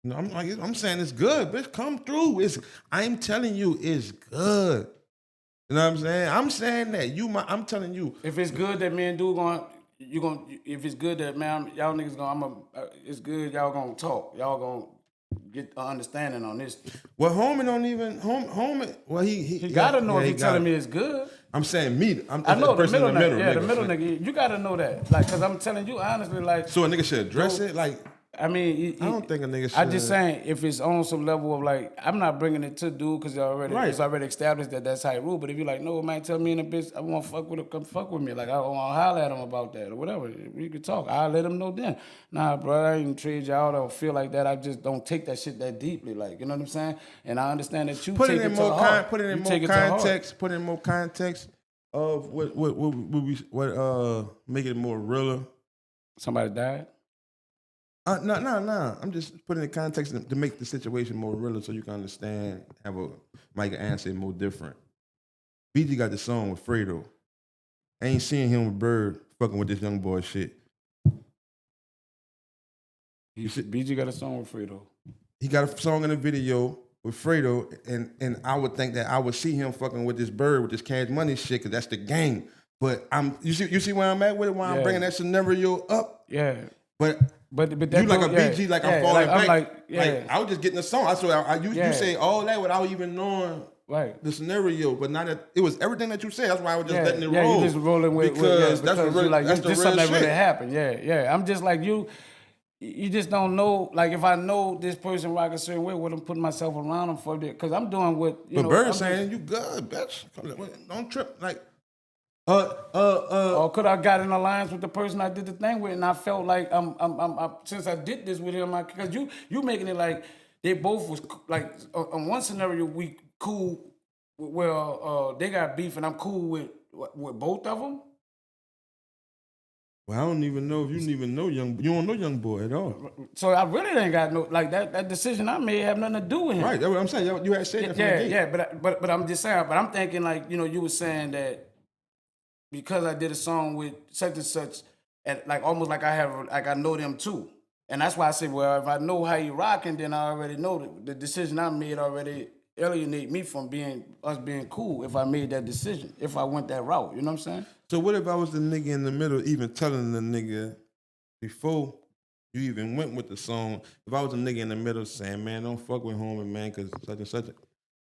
You know, I'm saying it's good, bitch. Come through. I'm telling you, it's good. You know what I'm saying? I'm saying that I'm telling you. If it's good that me and dude if it's good that man, y'all niggas it's good. Y'all gonna talk. Y'all gonna get an understanding on this. Well, homie don't even homie. Well, he gotta know if he's telling me it's good. I'm saying me. I know the middle nigga. Yeah, the middle nigga. You gotta know that. Like, cause I'm telling you honestly, like. So a nigga should address it, like. I mean, I don't think a nigga should. I just saying if it's on some level of like, I'm not bringing it to dude because Right. it's already established that that's how it rule. But if you're like, no, man, tell me in a bitch, I want to fuck with him, come fuck with me. Like I want to holler at him about that or whatever. We could talk. I'll let him know then. Nah, bro, I ain't trade you out or feel like that. I just don't take that shit that deeply. Like, you know what I'm saying? And I understand that you put take it in to more the heart. put it in You more take it to the heart. context. Put it in more context of what make it more realer. Somebody died. No. I'm just putting it in context to make the situation more realer so you can understand, make an answer more different. BG got the song with Fredo. I ain't seeing him with Bird fucking with this young boy shit. BG got a song with Fredo. He got a song in the video with Fredo, and I would think that I would see him fucking with this Bird, with this Cash Money shit, because that's the game. But you see where I'm at with it, why I'm bringing that scenario up? Yeah. But that you like a BG, like I'm falling back. Like, I was just getting a song. You say all that without even knowing the scenario, but not that it was everything that you said. That's why I was just letting it roll. Yeah, you just rolling with because that's the real, like, that's the just real something shit. that really happened. Yeah. I'm just like you. You just don't know. Like if I know this person rock a certain way, what I'm putting myself around them for, because I'm doing what you know. But Bird saying you good, bitch. Don't trip. Like or could I got in alliance with the person I did the thing with, and I felt like I'm since I did this with him, because you making it like they both was like on one scenario we cool. Well, they got beef, and I'm cool with both of them. Well, I don't even know if you even know you don't know young boy at all. So I really ain't got no like that decision I made have nothing to do with him. Right, that's what I'm saying. You had said that from the gate. But I'm just saying. But I'm thinking like you were saying that because I did a song with such and such, and like almost like I know them too, and that's why I say, well, if I know how you rocking, then I already know the decision I made already alienate me from being cool. If I made that decision, if I went that route, you know what I'm saying? So what if I was the nigga in the middle, even telling the nigga before you even went with the song? If I was a nigga in the middle saying, man, don't fuck with homie, man, because such and such,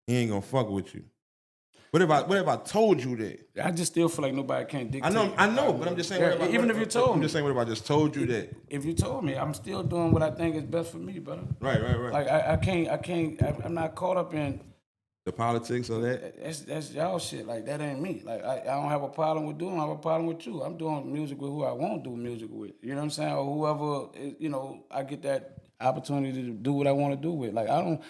he ain't gonna fuck with you. What if I told you that? I just still feel like nobody can dictate. I know, but I'm just saying. Even if you told me, I'm just saying, what if I just told you that? If you told me, I'm still doing what I think is best for me, brother. Right. Like I can't. I'm not caught up in the politics of that. That's y'all shit. Like that ain't me. Like I don't have a problem with doing. I have a problem with you. I'm doing music with who I want to do music with. You know what I'm saying? Or whoever. I get that opportunity to do what I want to do with. Like I don't.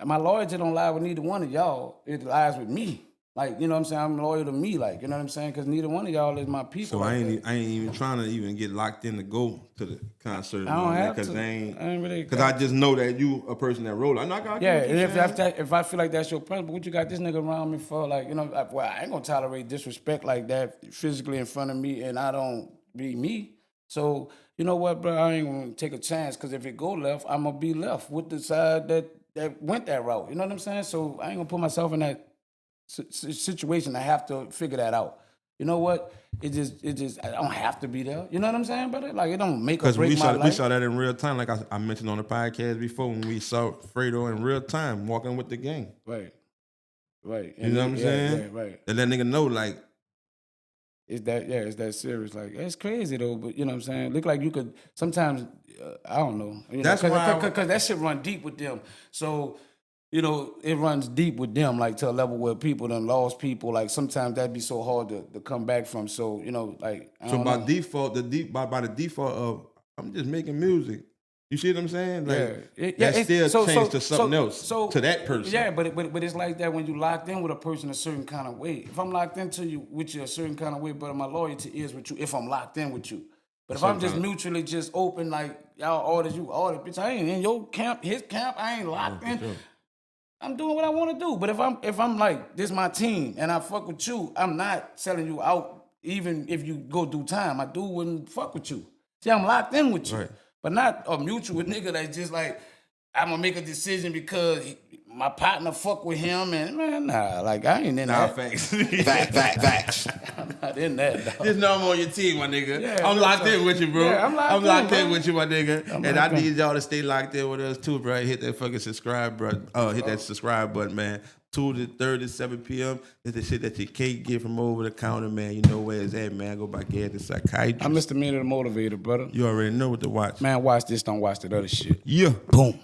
My loyalty don't lie with neither one of y'all. It lies with me. Like, you know what I'm saying? I'm loyal to me, like, you know what I'm saying? Because neither one of y'all is my people. So I ain't even trying to even get locked in to go to the concert. I don't have to. Because I just know that you a person that roll. If I feel like that's your principle, what you got this nigga around me for? Like, I ain't gonna tolerate disrespect like that physically in front of me, and I don't be me. So, you know what, bro? I ain't gonna take a chance, because if it go left, I'm gonna be left with the side that went that route. You know what I'm saying? So I ain't gonna put myself in that situation. I have to figure that out. You know what? It just I don't have to be there. You know what I'm saying, brother? Like it don't make or break my life. We saw that in real time, like I mentioned on the podcast before, when we saw Fredo in real time walking with the gang. Right. You know what I'm saying? Yeah, right. And that nigga know, like, it's that serious. Like it's crazy though, but you know what I'm saying. Look like you could sometimes. I don't know. That's because that shit run deep with them. So. It runs deep with them, like to a level where people done lost people. Like sometimes that'd be so hard to come back from. So by default, by the default of I'm just making music. You see what I'm saying? Like that still changed to something else to that person. Yeah, but it's like that when you locked in with a person a certain kind of way. If I'm locked into you with you a certain kind of way, but my loyalty is with you. If I'm locked in with you. But if I'm just mutually just open, like y'all orders, you order, bitch, I ain't in your camp, his camp, I ain't locked in. Sure. I'm doing what I want to do. But if I'm like, this my team and I fuck with you, I'm not selling you out even if you go do time. I wouldn't fuck with you. See, I'm locked in with you. Right. But not a mutual nigga that's just like, I'm going to make a decision because my partner fuck with him, and man, nah, like I ain't in Nah, that. facts. Facts. I'm not in that. Dog. Just know I'm on your team, my nigga. Yeah, I'm locked in with you, bro. Yeah, I'm locked in, bro. with you, my nigga. I'm And I locked in. need y'all to stay locked in with us too, bro. Hit that fucking subscribe, bro. Hit that subscribe button, man. 2 to 3 to 7 p.m. It's the shit that you can't get from over the counter, man. You know where it's at, man. Go back here to psychiatrist. I'm Mr. MEANA the Motivator, brother. You already know what to watch. Man, watch this, don't watch that other shit. Yeah. Boom.